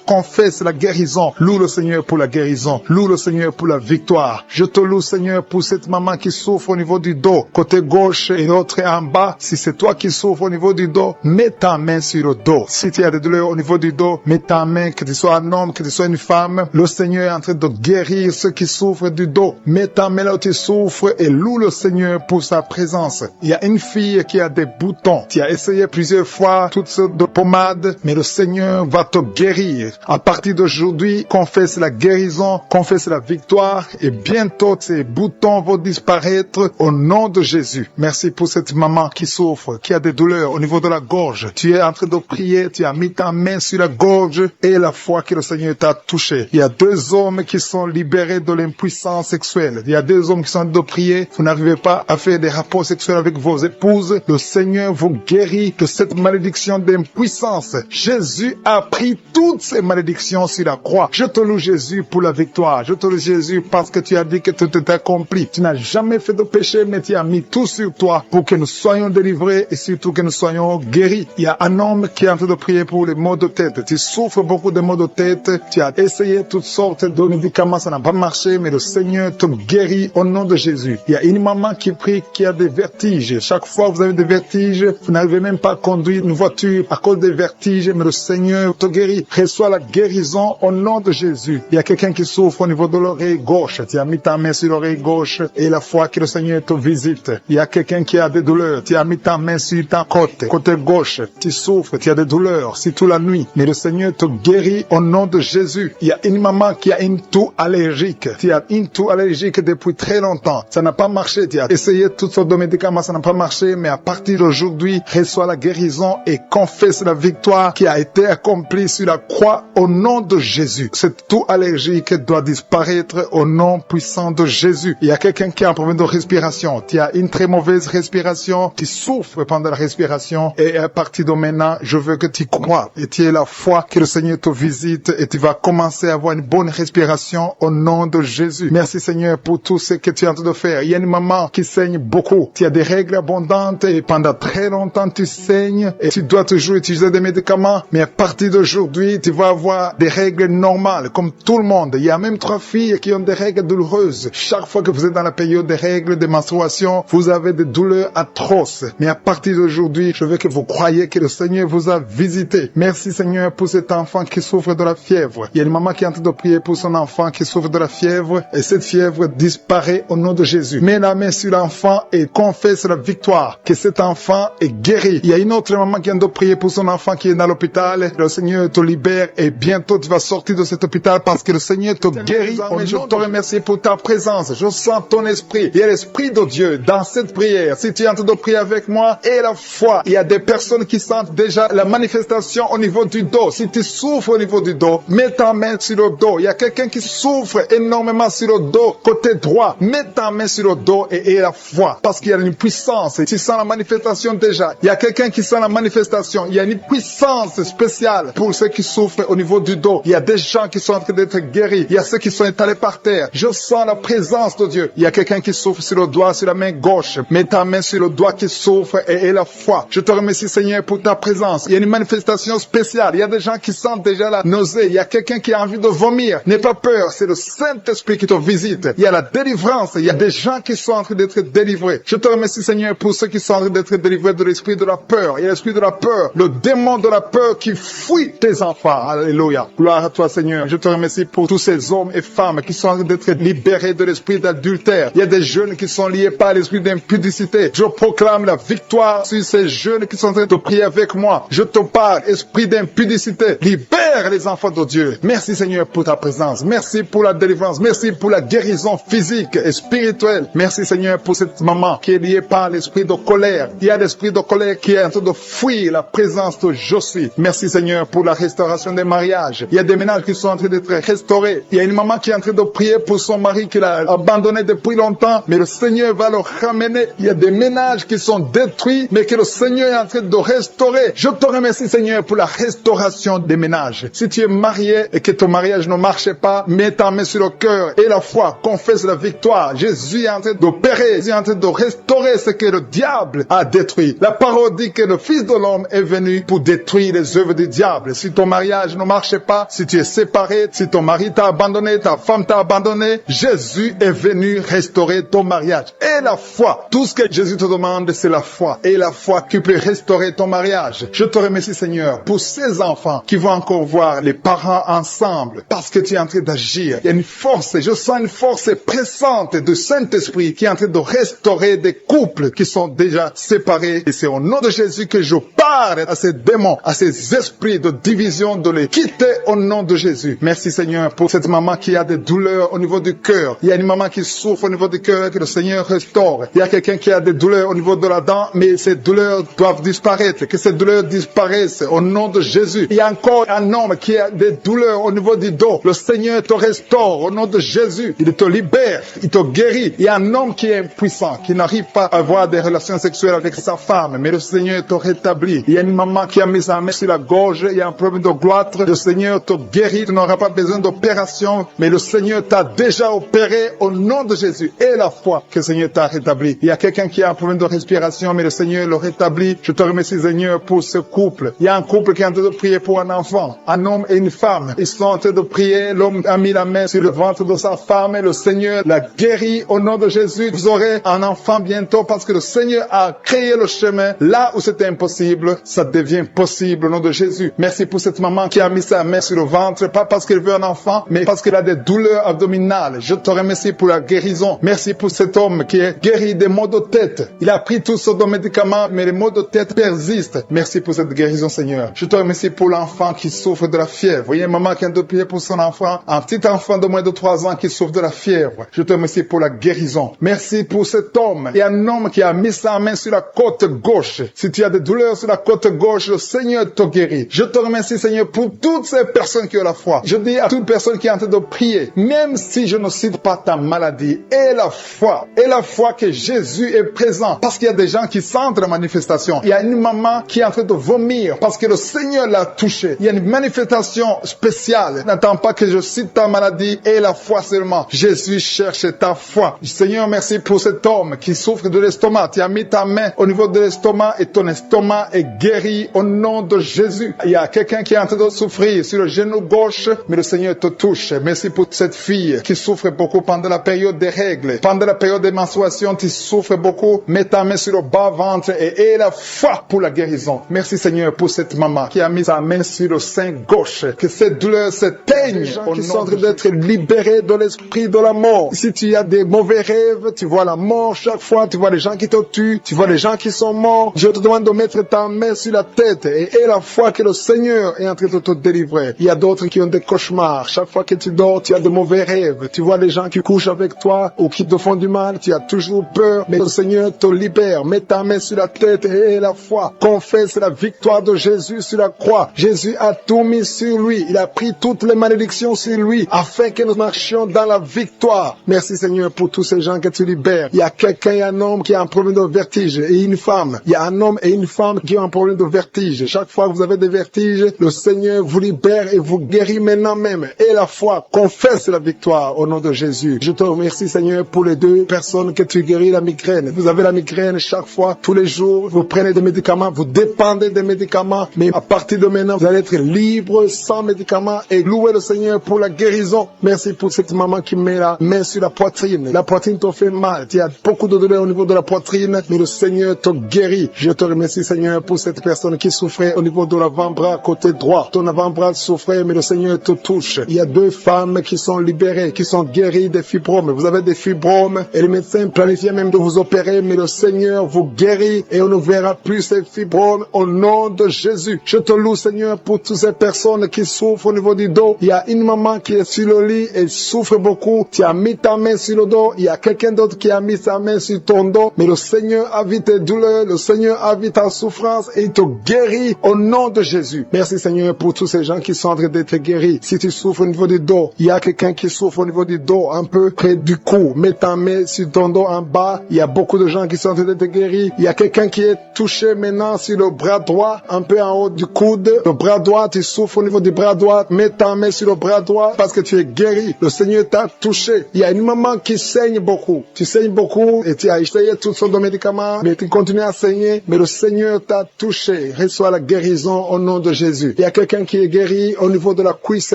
confesse la guérison. Loue le Seigneur pour la guérison. Loue le Seigneur pour la victoire. Je te loue Seigneur pour cette maman qui souffre au niveau du dos, côté gauche et l'autre en bas. Si c'est toi qui souffres au niveau du dos, mets ta main sur le dos. Si tu as des douleurs au niveau du dos, mets ta main, que tu sois un homme, que tu sois une femme. Le Seigneur est en train de guérir ceux qui souffrent du dos. Mets ta main là où tu souffres et loue le Seigneur pour sa présence. Il y a une fille qui a des boutons. Tu as essayé plusieurs fois toutes sortes de pommades, mais le Seigneur va te guérir. À partir d'aujourd'hui, confesse la guérison, confesse la victoire et bientôt ces boutons vont disparaître au nom de Jésus. Merci pour cette maman qui souffre, qui a des douleurs au niveau de la gorge. Tu es en train de prier, tu as mis ta main sur la gorge et la foi que le Seigneur t'a touché. Il y a 2 hommes qui sont libérés de l'impuissance sexuelle. Il y a 2 hommes qui sont en train de prier. Vous n'arrivez pas à faire des rapports sexuels avec vos épouses. Le Seigneur vous guérit de cette malédiction d'impuissance. Jésus a pris toutes ces malédictions sur la croix. Je te loue Jésus pour la victoire. Je te loue Jésus parce que tu as dit que tout est accompli. Tu n'as jamais fait de péché, mais tu as mis tout sur toi pour que nous soyons délivrés et surtout que nous soyons guéris. Il y a un homme qui est en train de prier pour les maux de tête. Tu souffres beaucoup de maux de tête. Tu as essayé toutes sortes de médicaments, ça n'a pas marché, mais le Seigneur te guérit au nom de Jésus. Il y a une maman qui prie qui a des vertiges. Chaque fois que vous avez des vertiges, vous n'arrivez même pas à conduire une voiture à cause des vertiges, mais le Seigneur te guérit. Reçois la guérison au nom de Jésus. Il y a quelqu'un qui souffre au niveau de l'oreille gauche. Tu as mis ta main sur l'oreille gauche et la foi que le Seigneur te visite. Il y a quelqu'un qui a des douleurs. Tu as mis ta main sur ta côté gauche. Tu souffres, tu as des douleurs, c'est toute la nuit. Mais le Seigneur te guérit au nom de Jésus. Il y a une maman qui a une toux allergique. Tu as une toux allergique depuis très longtemps. Ça n'a pas marché. Tu as essayé toutes sortes de médicaments, ça n'a pas marché. Mais à partir d'aujourd'hui, reçois la guérison et confesse la victoire qui a été accomplie sur la croix au nom de Jésus. Cette toux allergique doit disparaître au nom puissant de Jésus. Il y a quelqu'un qui a un problème de respiration. Tu as une très mauvaise respiration. Tu souffres pendant la respiration. Et à partir de maintenant, je veux que tu crois et tu aies la foi que le Seigneur te visite et tu vas commencer à avoir une bonne respiration au nom de Jésus. Merci Seigneur pour tout ce que tu es en train de faire. Il y a une maman qui saigne beaucoup. Tu as des règles abondantes et pendant très longtemps tu saignes et tu dois toujours utiliser des médicaments. Mais à partir d'aujourd'hui, tu vas avoir des règles normales comme tout le monde. Il y a même 3 filles qui ont des règles douloureuses. Chaque fois que vous êtes dans la période des règles, des menstruations, vous avez des douleurs atroces. Mais à partir d'aujourd'hui, je veux que vous croyiez que le Seigneur vous a visité. Merci Seigneur pour cet enfant qui souffre de la fièvre. Il y a une maman qui est en train de prier pour son enfant qui souffre de la fièvre et cette fièvre disparaît au nom de Jésus. Mets la main sur l'enfant et confesse la victoire que cet enfant est guéri. Il y a une autre maman qui vient de prier pour son enfant qui est dans l'hôpital. Le Seigneur te libère et bientôt tu vas sortir de cet hôpital parce que le Seigneur te guérit. Je te remercie pour ta présence. Je sens ton esprit. Il y a l'esprit de Dieu dans cette prière. Si tu es en train de prier avec moi et la foi, il y a des personnes qui sentent déjà la manifestation au niveau du dos. Si tu souffres au niveau du dos, mets ta main sur le dos. Il y a quelqu'un qui souffre énormément sur le dos, côté droit. Mets ta main sur le dos et aie la foi parce qu'il y a une puissance. Tu sens la manifestation déjà. Il y a quelqu'un qui sent la manifestation. Il y a une puissance spéciale pour ceux qui souffrent au niveau du dos. Il y a des gens qui sont en train d'être guéris. Il y a ceux qui sont étalés par terre. Je sens la présence de Dieu. Il y a quelqu'un qui souffre sur le doigt, sur la main gauche. Mets ta main sur le doigt qui souffre et aie la foi. Je te remercie Seigneur pour ta présence. Il y a une manifestation spéciale. Il y a des gens qui sentent déjà la nausée. Il y a quelqu'un qui a envie de vomir. N'aie pas peur. C'est le Saint-Esprit qui te visite. Il y a la délivrance. Il y a des gens qui sont en train d'être délivrés. Je te remercie Seigneur pour ceux qui sont en train d'être délivrés de l'esprit de la peur. Il y a l'esprit de la peur. Le démon de la peur qui fuit tes enfants. Alléluia. Gloire à toi Seigneur. Je te remercie pour tous ces hommes et femmes qui sont en train d'être libérés de l'esprit d'adultère. Il y a des jeunes qui sont liés par l'esprit d'impudicité. Je proclame la victoire sur ces jeunes qui sont en train de prier avec moi. Je te parle, esprit d'impudicité. Libère les enfants de Dieu. Merci Seigneur pour ta présence. Merci pour la délivrance. Merci pour la guérison physique et spirituelle. Merci Seigneur pour cette maman qui est liée par l'esprit de colère. Il y a l'esprit de colère qui est en train de fuir la présence de Josué. Merci Seigneur pour la restauration des mariages. Il y a des ménages qui sont en train d'être restaurés. Il y a une maman qui est en train de prier pour son mari qu'il a abandonné depuis longtemps, mais le Seigneur va le ramener. Il y a des ménages qui sont détruits, mais que le Seigneur est en train de restaurer. Je te remercie Seigneur pour la restauration des ménages. Si tu es marié et que ton mariage ne marche pas, mets ta main sur le cœur et la foi, confesse la victoire. Jésus est en train d'opérer, Jésus est en train de restaurer ce que le diable a détruit. La parole dit que le Fils de l'homme est venu pour détruire les œuvres du diable. Si ton mariage ne marche pas, si tu es séparé, si ton mari t'a abandonné, ta femme t'a abandonné, Jésus est venu restaurer ton mariage. Et la foi, tout ce que Jésus te demande, c'est la foi. Et la foi qui peut restaurer ton mariage. Je te remercie Seigneur pour ces enfants qui vont encore voir les parents ensemble parce que tu es en train d'agir. Il y a une force, je sens une force pressante du Saint-Esprit qui est en train de restaurer des couples qui sont déjà séparés. Et c'est au nom de Jésus que je parle à ces démons, à ces esprits de division, de les quitter au nom de Jésus. Merci Seigneur pour cette maman qui a des douleurs au niveau du cœur. Il y a une maman qui souffre au niveau du cœur que le Seigneur restaure. Il y a quelqu'un qui a des douleurs au niveau de la dent, mais ces douleurs doivent disparaître. Que ces douleurs disparaissent au nom de Jésus. Il y a encore un homme qui a des douleurs au niveau du dos. Le Seigneur te restaure au nom de Jésus. Il te libère, il te guérit. Il y a un homme qui est impuissant, qui n'arrive pas à avoir des relations sexuelles avec sa femme, mais le Seigneur te rétablit. Il y a une maman qui a mis sa main sur la gorge, il y a un problème de goitre. Le Seigneur te guérit, tu n'auras pas besoin d'opération, mais le Seigneur t'a déjà opéré au nom de Jésus. Et la foi que le Seigneur t'a rétabli. Il y a quelqu'un qui a un problème de respiration, mais le Seigneur le rétablit. Je te remercie Seigneur pour ce couple. Il y a un couple qui est en train de prier pour un enfant, un homme et une femme. Ils sont en train de prier, l'homme a mis la main sur le ventre de sa femme et le Seigneur l'a guéri au nom de Jésus. Vous aurez un enfant bientôt parce que le Seigneur a créé le chemin. Là où c'était impossible, ça devient possible au nom de Jésus. Merci pour cette maman qui a mis sa main sur le ventre, pas parce qu'elle veut un enfant, mais parce qu'elle a des douleurs abdominales. Je te remercie pour la guérison. Merci pour cet homme qui est guéri des maux de tête. Il a pris tous sortes de médicaments, mais les maux de tête persistent. Merci pour cette guérison, Seigneur. Je te remercie pour l'enfant qui souffre de la fièvre. Il y a une maman qui a de prier pour son enfant, un petit enfant de moins de 3 ans qui souffre de la fièvre. Je te remercie pour la guérison. Merci pour cet homme. Il y a un homme qui a mis sa main sur la côte gauche. Si tu as des douleurs sur la côte gauche, le Seigneur te guérit. Je te remercie, Seigneur, pour toutes ces personnes qui ont la foi. Je dis à toute personne qui est en train de prier, même si je ne cite pas ta maladie, et la foi que Jésus est présent, parce qu'il y a des gens qui sentent la manifestation. Il y a une maman qui est en train de vomir parce que le Seigneur l'a touché. Il y a une manifestation spéciale. N'attends pas que je cite ta maladie et la foi seulement. Jésus cherche ta foi. Seigneur, merci pour cet homme qui souffre de l'estomac. Tu as mis ta main au niveau de l'estomac et ton estomac est guéri au nom de Jésus. Il y a quelqu'un qui est en train de souffrir sur le genou gauche, mais le Seigneur te touche. Merci pour cette fille qui souffre beaucoup pendant la période des règles. Pendant la période des menstruations, tu souffres beaucoup. Mets ta main sur le bas-ventre et aie la foi pour la guérison. Merci Seigneur pour cette maman qui a mis sa main sur le sein gauche. Que cette douleur s'éteigne au nom de Jésus. D'être libéré de l'esprit de la mort. Si tu as des mauvais rêves, tu vois la mort chaque fois, tu vois les gens qui te tuent, tu vois les gens qui sont morts. Je te demande de mettre ta main sur la tête et aie la foi que le Seigneur est en train de te délivrer. Il y a d'autres qui ont des cauchemars. Chaque fois que tu dors, tu as de mauvais rêves. Tu vois les gens qui couchent avec toi ou qui te font du mal, tu as toujours peur, mais le Seigneur te libère. Mets ta main sur la tête et aie la foi. Confesse la victoire de Jésus sur la croix. Jésus a tout mis sur lui. Il a pris toutes les malédictions sur lui afin que nous marchions dans la victoire. Merci Seigneur pour tous ces gens que tu libères. Il y a quelqu'un, il y a un homme qui a un problème de vertige et une femme. Il y a un homme et une femme qui ont un problème de vertige. Chaque fois que vous avez des vertiges, le Seigneur vous libère et vous guérit maintenant même. Et la foi, confesse la victoire au nom de Jésus. Je te remercie Seigneur pour les 2 personnes que tu guéris la migraine. Vous avez la migraine chaque fois, tous les jours, vous prenez des médicaments, vous dépendez des médicaments, mais à partir de maintenant, vous allez être libre libre, sans médicaments, et louer le Seigneur pour la guérison. Merci pour cette maman qui met la main sur la poitrine. La poitrine te fait mal. Il y a beaucoup de douleur au niveau de la poitrine, mais le Seigneur te guérit. Je te remercie, Seigneur, pour cette personne qui souffrait au niveau de l'avant-bras côté droit. Ton avant-bras souffrait, mais le Seigneur te touche. Il y a 2 femmes qui sont libérées, qui sont guéries des fibromes. Vous avez des fibromes et les médecins planifiaient même de vous opérer, mais le Seigneur vous guérit et on ne verra plus ces fibromes au nom de Jésus. Je te loue, Seigneur, pour toutes ces personnes qui souffrent au niveau du dos. Il y a une maman qui est sur le lit et souffre beaucoup. Tu as mis ta main sur le dos. Il y a quelqu'un d'autre qui a mis sa main sur ton dos. Mais le Seigneur a vu tes douleurs. Le Seigneur a vu ta souffrance et il te guérit au nom de Jésus. Merci, Seigneur, pour tous ces gens qui sont en train d'être guéris. Si tu souffres au niveau du dos, il y a quelqu'un qui souffre au niveau du dos, un peu près du cou. Mets ta main sur ton dos en bas. Il y a beaucoup de gens qui sont en train d'être guéris. Il y a quelqu'un qui est touché maintenant sur le bras droit, un peu en haut du coude. Le bras droit, tu souffres au niveau du bras droit. Mets ta main sur le bras droit parce que tu es guéri. Le Seigneur t'a touché. Il y a une maman qui saigne beaucoup. Tu saignes beaucoup et tu as essayé toutes sortes de médicaments, mais tu continues à saigner. Mais le Seigneur t'a touché. Reçois la guérison au nom de Jésus. Il y a quelqu'un qui est guéri au niveau de la cuisse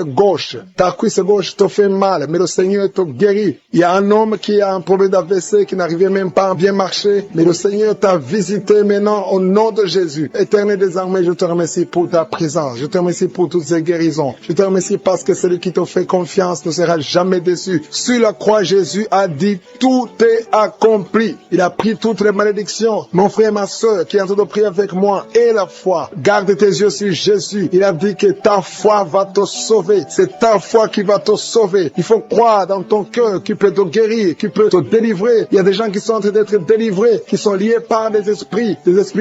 gauche. Ta cuisse gauche te fait mal, mais le Seigneur te guérit. Il y a un homme qui a un problème d'AVC, qui n'arrivait même pas à bien marcher, mais le Seigneur t'a visité maintenant au nom de Jésus. Éternel des armées, je te remercie pour ta présence. Je te remercie pour toutes ces guérisons. Je te remercie parce que celui qui te fait confiance ne sera jamais déçu. Sur la croix, Jésus a dit, tout est accompli. Il a pris toutes les malédictions. Mon frère, ma soeur, qui est en train de prier avec moi, et la foi. Garde tes yeux sur Jésus. Il a dit que ta foi va te sauver. C'est ta foi qui va te sauver. Il faut croire dans ton cœur qu'il peut te guérir, qu'il peut te délivrer. Il y a des gens qui sont en train d'être délivrés, qui sont liés par des esprits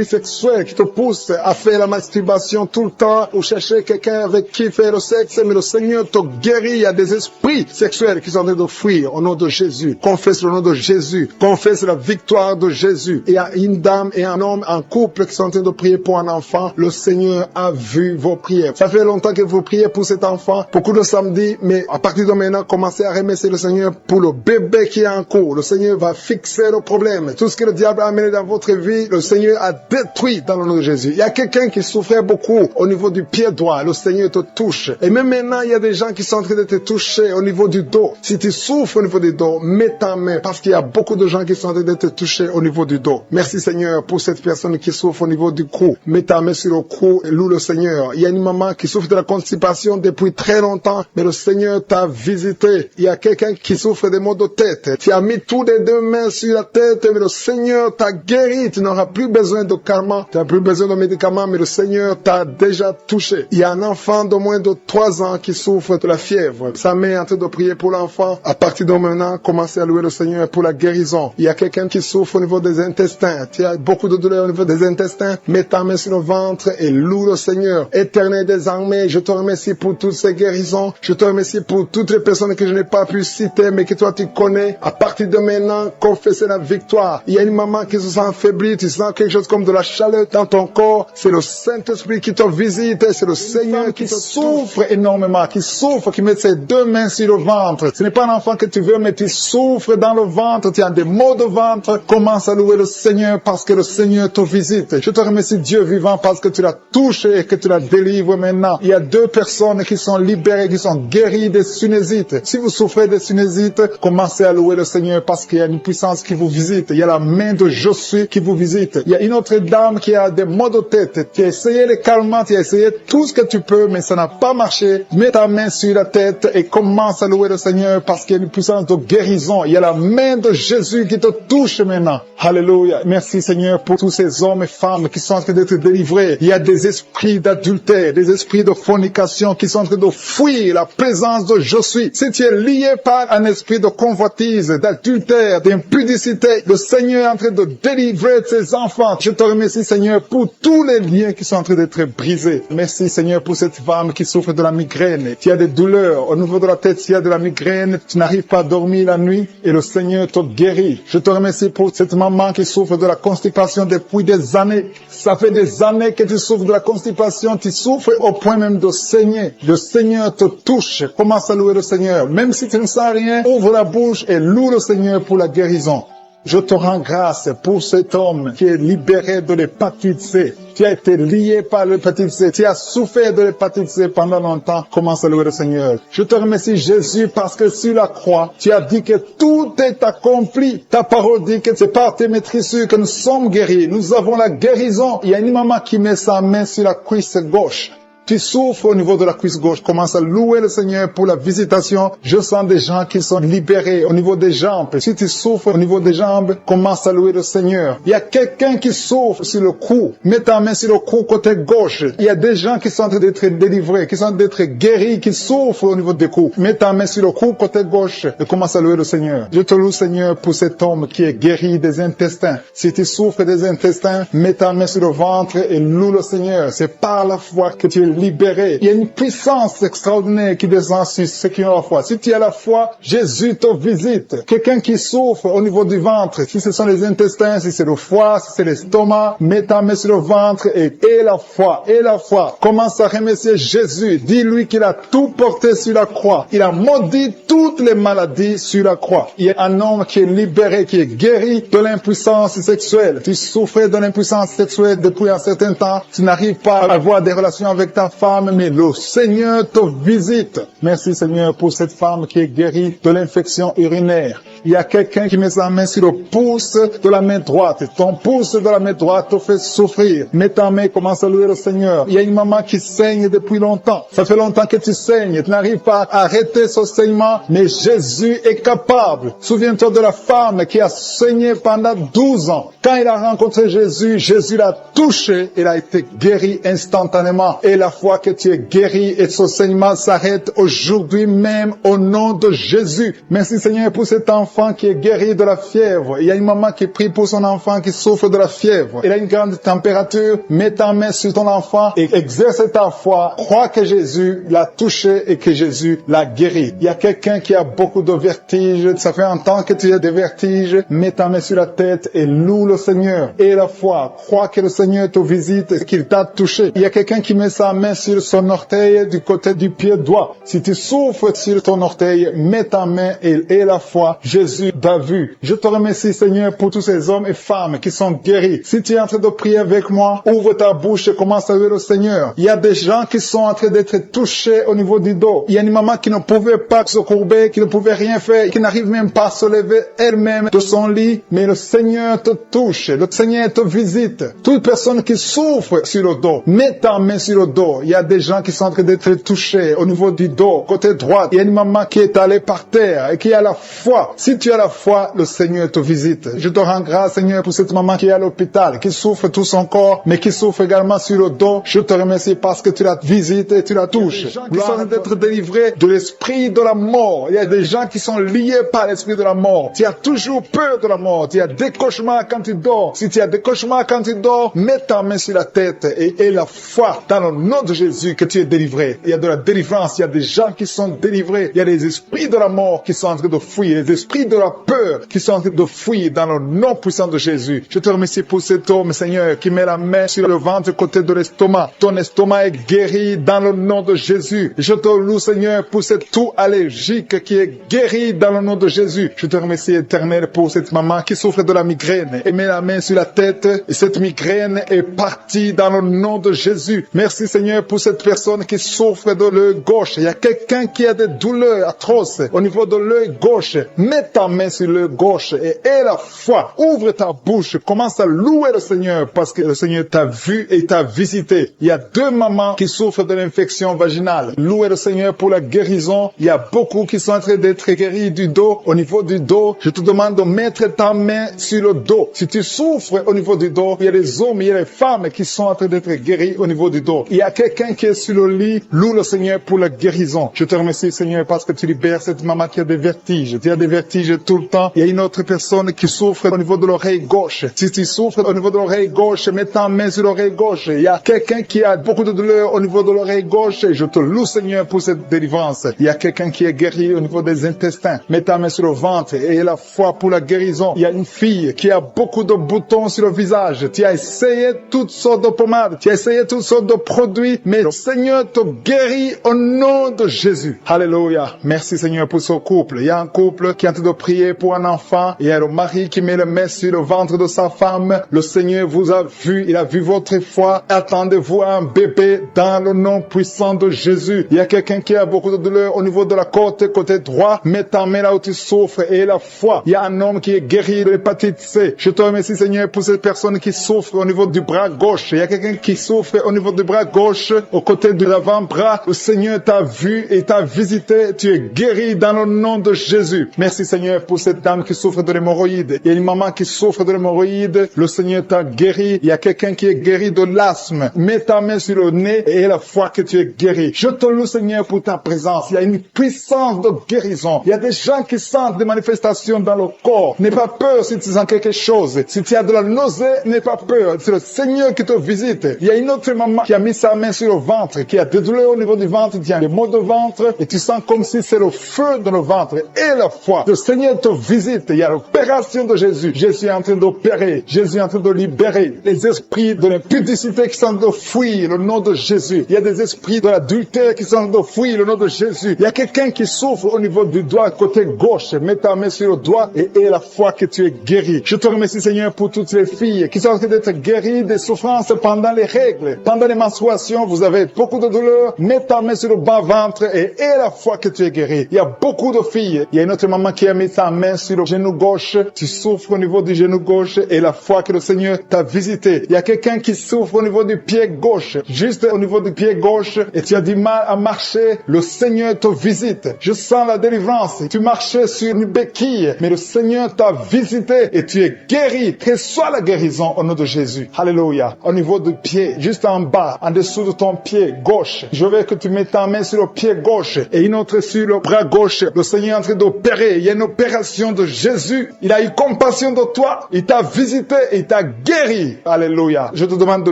sexuels qui te poussent à faire la masturbation tout le temps ou chercher quelqu'un avec qui faire le sexe. Mais le Seigneur te guérit. Il y a des esprits sexuels qui sont en train de fuir au nom de Jésus. Confesse le nom de Jésus. Confesse la victoire de Jésus. Il y a une dame et un homme en couple qui sont en train de prier pour un enfant. Le Seigneur a vu vos prières. Ça fait longtemps que vous priez pour cet enfant. Beaucoup de samedis, mais à partir de maintenant, commencez à remercier le Seigneur pour le bébé qui est en cours. Le Seigneur va fixer le problème. Tout ce que le diable a amené dans votre vie, le Seigneur a détruit dans le nom de Jésus. Il y a quelqu'un qui souffrait beaucoup au niveau du pied droit. Le Seigneur te touche. Et même maintenant, il y a des gens qui sont en train de te toucher au niveau du dos. Si tu souffres au niveau du dos, mets ta main parce qu'il y a beaucoup de gens qui sont en train de te toucher au niveau du dos. Merci Seigneur pour cette personne qui souffre au niveau du cou. Mets ta main sur le cou et loue le Seigneur. Il y a une maman qui souffre de la constipation depuis très longtemps, mais le Seigneur t'a visité. Il y a quelqu'un qui souffre des maux de tête. Tu as mis toutes les 2 mains sur la tête, mais le Seigneur t'a guéri. Tu n'auras plus besoin de calmants, tu n'as plus besoin de médicaments, mais le Seigneur t'a déjà touché. Il y a un enfant de moins de 3 ans qui souffre de la fièvre. Sa mère est en train de prier pour l'enfant. À partir de maintenant, commencez à louer le Seigneur pour la guérison. Il y a quelqu'un qui souffre au niveau des intestins. Tu as beaucoup de douleur au niveau des intestins. Mets ta main sur le ventre et loue le Seigneur. Éternel des armées, je te remercie pour toutes ces guérisons. Je te remercie pour toutes les personnes que je n'ai pas pu citer, mais que toi tu connais. À partir de maintenant, confessez la victoire. Il y a une maman qui se sent affaiblie. Tu sens quelque chose comme de la chaleur dans ton corps. C'est le Saint-Esprit qui te visite. C'est le Seigneur qui souffre énormément, qui souffre, qui met ses 2 mains sur le ventre. Ce n'est pas un enfant que tu veux, mais tu souffres dans le ventre. Tu as des maux de ventre. Commence à louer le Seigneur parce que le Seigneur te visite. Je te remercie Dieu vivant parce que tu l'as touché et que tu la délivres maintenant. Il y a 2 personnes qui sont libérées, qui sont guéries des sinusites. Si vous souffrez des sinusites, commencez à louer le Seigneur parce qu'il y a une puissance qui vous visite. Il y a la main de Josué qui vous visite. Il y a une autre dame qui a des maux de tête. Tu as essayé les calmants, tu as essayé tout ce que tu peux, mais ça n'a pas marché. Mets ta main sur la tête et commence à louer le Seigneur parce qu'il y a une puissance de guérison. Il y a la main de Jésus qui te touche maintenant. Alléluia. Merci Seigneur pour tous ces hommes et femmes qui sont en train d'être délivrés. Il y a des esprits d'adultère, des esprits de fornication qui sont en train de fuir la présence de Josué. Si tu es lié par un esprit de convoitise, d'adultère, d'impudicité, le Seigneur est en train de délivrer ses enfants. Je te remercie Seigneur pour tous les liens qui sont en train d'être brisés. Merci Seigneur pour cette femme qui souffre de la migraine. Tu as des douleurs au niveau de la tête, tu as de la migraine, tu n'arrives pas à dormir la nuit et le Seigneur te guérit. Je te remercie pour cette maman qui souffre de la constipation depuis des années. Ça fait des années que tu souffres de la constipation, tu souffres au point même de saigner. Le Seigneur te touche. Commence à louer le Seigneur. Même si tu ne sens rien, ouvre la bouche et loue le Seigneur pour la guérison. Je te rends grâce pour cet homme qui est libéré de l'hépatite C. Tu as été lié par l'hépatite C. Tu as souffert de l'hépatite C pendant longtemps. Commence à louer le Seigneur. Je te remercie, Jésus, parce que sur la croix, tu as dit que tout est accompli. Ta parole dit que c'est par tes maîtrisures que nous sommes guéris. Nous avons la guérison. Il y a une maman qui met sa main sur la cuisse gauche. Tu souffres au niveau de la cuisse gauche. Commence à louer le Seigneur pour la visitation. Je sens des gens qui sont libérés au niveau des jambes. Si tu souffres au niveau des jambes, commence à louer le Seigneur. Il y a quelqu'un qui souffre sur le cou. Mets ta main sur le cou côté gauche. Il y a des gens qui sont en train d'être délivrés, qui sont en train d'être guéris, qui souffrent au niveau des coups. Mets ta main sur le cou côté gauche et commence à louer le Seigneur. Je te loue, Seigneur, pour cet homme qui est guéri des intestins. Si tu souffres des intestins, mets ta main sur le ventre et loue le Seigneur. C'est par la foi que tu es libéré. Il y a une puissance extraordinaire qui descend sur ceux qui ont la foi. Si tu as la foi, Jésus te visite. Quelqu'un qui souffre au niveau du ventre, si ce sont les intestins, si c'est le foie, si c'est l'estomac, mets ta main sur le ventre et la foi, et la foi. Commence à remercier Jésus. Dis-lui qu'il a tout porté sur la croix. Il a maudit toutes les maladies sur la croix. Il y a un homme qui est libéré, qui est guéri de l'impuissance sexuelle. Tu souffrais de l'impuissance sexuelle depuis un certain temps. Tu n'arrives pas à avoir des relations avec ta femme, mais le Seigneur te visite. Merci Seigneur pour cette femme qui est guérie de l'infection urinaire. Il y a quelqu'un qui met sa main sur le pouce de la main droite. Ton pouce de la main droite te fait souffrir. Mets ta main, commence à louer le Seigneur. Il y a une maman qui saigne depuis longtemps. Ça fait longtemps que tu saignes. Tu n'arrives pas à arrêter ce saignement, mais Jésus est capable. Souviens-toi de la femme qui a saigné pendant 12 ans. Quand il a rencontré Jésus, Jésus l'a touché. Il a été guéri instantanément. Et la fois que tu es guéri et ce saignement s'arrête aujourd'hui même au nom de Jésus. Merci Seigneur pour cet enfant qui est guéri de la fièvre. Il y a une maman qui prie pour son enfant qui souffre de la fièvre. Il a une grande température. Mets ta main sur ton enfant et exerce ta foi. Crois que Jésus l'a touché et que Jésus l'a guéri. Il y a quelqu'un qui a beaucoup de vertiges. Ça fait un temps que tu as des vertiges. Mets ta main sur la tête et loue le Seigneur. Et la foi. Crois que le Seigneur te visite et qu'il t'a touché. Il y a quelqu'un qui met sa main sur son orteil du côté du pied droit. Si tu souffres sur ton orteil, mets ta main et la foi. Jésus t'a vu. Je te remercie Seigneur pour tous ces hommes et femmes qui sont guéris. Si tu es en train de prier avec moi, ouvre ta bouche et commence à louer le Seigneur. Il y a des gens qui sont en train d'être touchés au niveau du dos. Il y a une maman qui ne pouvait pas se courber, qui ne pouvait rien faire, qui n'arrive même pas à se lever elle-même de son lit. Mais le Seigneur te touche. Le Seigneur te visite. Toute personne qui souffre sur le dos, mets ta main sur le dos. Il y a des gens qui sont en train d'être touchés au niveau du dos, côté droit. Il y a une maman qui est allée par terre et qui a la foi. Si tu as la foi, le Seigneur te visite. Je te rends grâce, Seigneur, pour cette maman qui est à l'hôpital, qui souffre tout son corps, mais qui souffre également sur le dos. Je te remercie parce que tu la visites et tu la touches. Il y a des gens qui sont en train d'être délivrés de l'esprit de la mort. Il y a des gens qui sont liés par l'esprit de la mort. Tu as toujours peur de la mort. Tu as des cauchemars quand tu dors. Si tu as des cauchemars quand tu dors, mets ta main sur la tête et la foi dans le nom de Jésus que tu es délivré. Il y a de la délivrance. Il y a des gens qui sont délivrés. Il y a des esprits de la mort qui sont en train de fuir. Les esprits de la peur qui sont en train de fuir dans le nom puissant de Jésus. Je te remercie pour cet homme, Seigneur, qui met la main sur le ventre côté de l'estomac. Ton estomac est guéri dans le nom de Jésus. Je te loue, Seigneur, pour cette toux allergique qui est guérie dans le nom de Jésus. Je te remercie, Éternel, pour cette maman qui souffre de la migraine et met la main sur la tête et cette migraine est partie dans le nom de Jésus. Merci, Seigneur, pour cette personne qui souffre de l'œil gauche. Il y a quelqu'un qui a des douleurs atroces au niveau de l'œil gauche. Mets ta main sur l'œil gauche et aie la foi. Ouvre ta bouche. Commence à louer le Seigneur parce que le Seigneur t'a vu et t'a visité. Il y a deux mamans qui souffrent de l'infection vaginale. Louez le Seigneur pour la guérison. Il y a beaucoup qui sont en train d'être guéris du dos. Au niveau du dos, je te demande de mettre ta main sur le dos. Si tu souffres au niveau du dos, il y a des hommes, il y a des femmes qui sont en train d'être guéris au niveau du dos. Il y a quelqu'un qui est sur le lit. Loue le Seigneur pour la guérison. Je te remercie, Seigneur, parce que tu libères cette maman qui a des vertiges. Tu as des vertiges tout le temps. Il y a une autre personne qui souffre au niveau de l'oreille gauche. Si tu souffres au niveau de l'oreille gauche, mets ta main sur l'oreille gauche. Il y a quelqu'un qui a beaucoup de douleur au niveau de l'oreille gauche. Je te loue, Seigneur, pour cette délivrance. Il y a quelqu'un qui est guéri au niveau des intestins. Mets ta main sur le ventre et la foi pour la guérison. Il y a une fille qui a beaucoup de boutons sur le visage. Tu as essayé toutes sortes de pommades. Tu as essayé toutes sortes de produits nuit, mais le Seigneur te guérit au nom de Jésus. Alléluia. Merci Seigneur pour ce couple. Il y a un couple qui est en train de prier pour un enfant. Il y a le mari qui met le main sur le ventre de sa femme. Le Seigneur vous a vu, il a vu votre foi. Attendez-vous à un bébé dans le nom puissant de Jésus. Il y a quelqu'un qui a beaucoup de douleur au niveau de la côté droit. Mets ta main là où tu souffres et la foi. Il y a un homme qui est guéri de l'hépatite C. Je te remercie Seigneur pour cette personne qui souffre au niveau du bras gauche. Il y a quelqu'un qui souffre au niveau du bras gauche, au côté de l'avant-bras. Le Seigneur t'a vu et t'a visité. Tu es guéri dans le nom de Jésus. Merci Seigneur pour cette dame qui souffre de l'hémorroïde. Il y a une maman qui souffre de l'hémorroïde. Le Seigneur t'a guéri. Il y a quelqu'un qui est guéri de l'asthme. Mets ta main sur le nez et la foi que tu es guéri. Je te loue Seigneur pour ta présence. Il y a une puissance de guérison. Il y a des gens qui sentent des manifestations dans le corps. N'aie pas peur si tu sens quelque chose. Si tu as de la nausée, n'aie pas peur. C'est le Seigneur qui te visite. Il y a une autre maman qui a mis sa main sur le ventre, qui a des douleurs au niveau du ventre, qui a des maux de ventre, et tu sens comme si c'est le feu dans le ventre. Et la foi. Le Seigneur te visite. Il y a l'opération de Jésus. Jésus est en train d'opérer. Jésus est en train de libérer les esprits de l'impudicité qui sont en train de fuir le nom de Jésus. Il y a des esprits de l'adultère qui sont en train de fuir le nom de Jésus. Il y a quelqu'un qui souffre au niveau du doigt côté gauche. Mets ta main sur le doigt et aie la foi que tu es guéri. Je te remercie Seigneur pour toutes les filles qui sont en train d'être guéries des souffrances pendant les règles. Pendant les menstruations, vous avez beaucoup de douleurs. Mets ta main sur le bas-ventre et aie la foi que tu es guéri. Il y a beaucoup de filles. Il y a une autre maman qui a mis sa main sur le genou gauche. Tu souffres au niveau du genou gauche et la foi que le Seigneur t'a visité. Il y a quelqu'un qui souffre au niveau du pied gauche. Juste au niveau du pied gauche et tu as du mal à marcher. Le Seigneur te visite. Je sens la délivrance. Tu marchais sur une béquille, mais le Seigneur t'a visité et tu es guéri. Que soit la guérison au nom de Jésus. Alléluia. Au niveau du pied, juste en bas, en dessous de ton pied gauche. Je veux que tu mettes ta main sur le pied gauche et une autre sur le bras gauche. Le Seigneur est en train d'opérer. Il y a une opération de Jésus. Il a eu compassion de toi. Il t'a visité et il t'a guéri. Alléluia. Je te demande de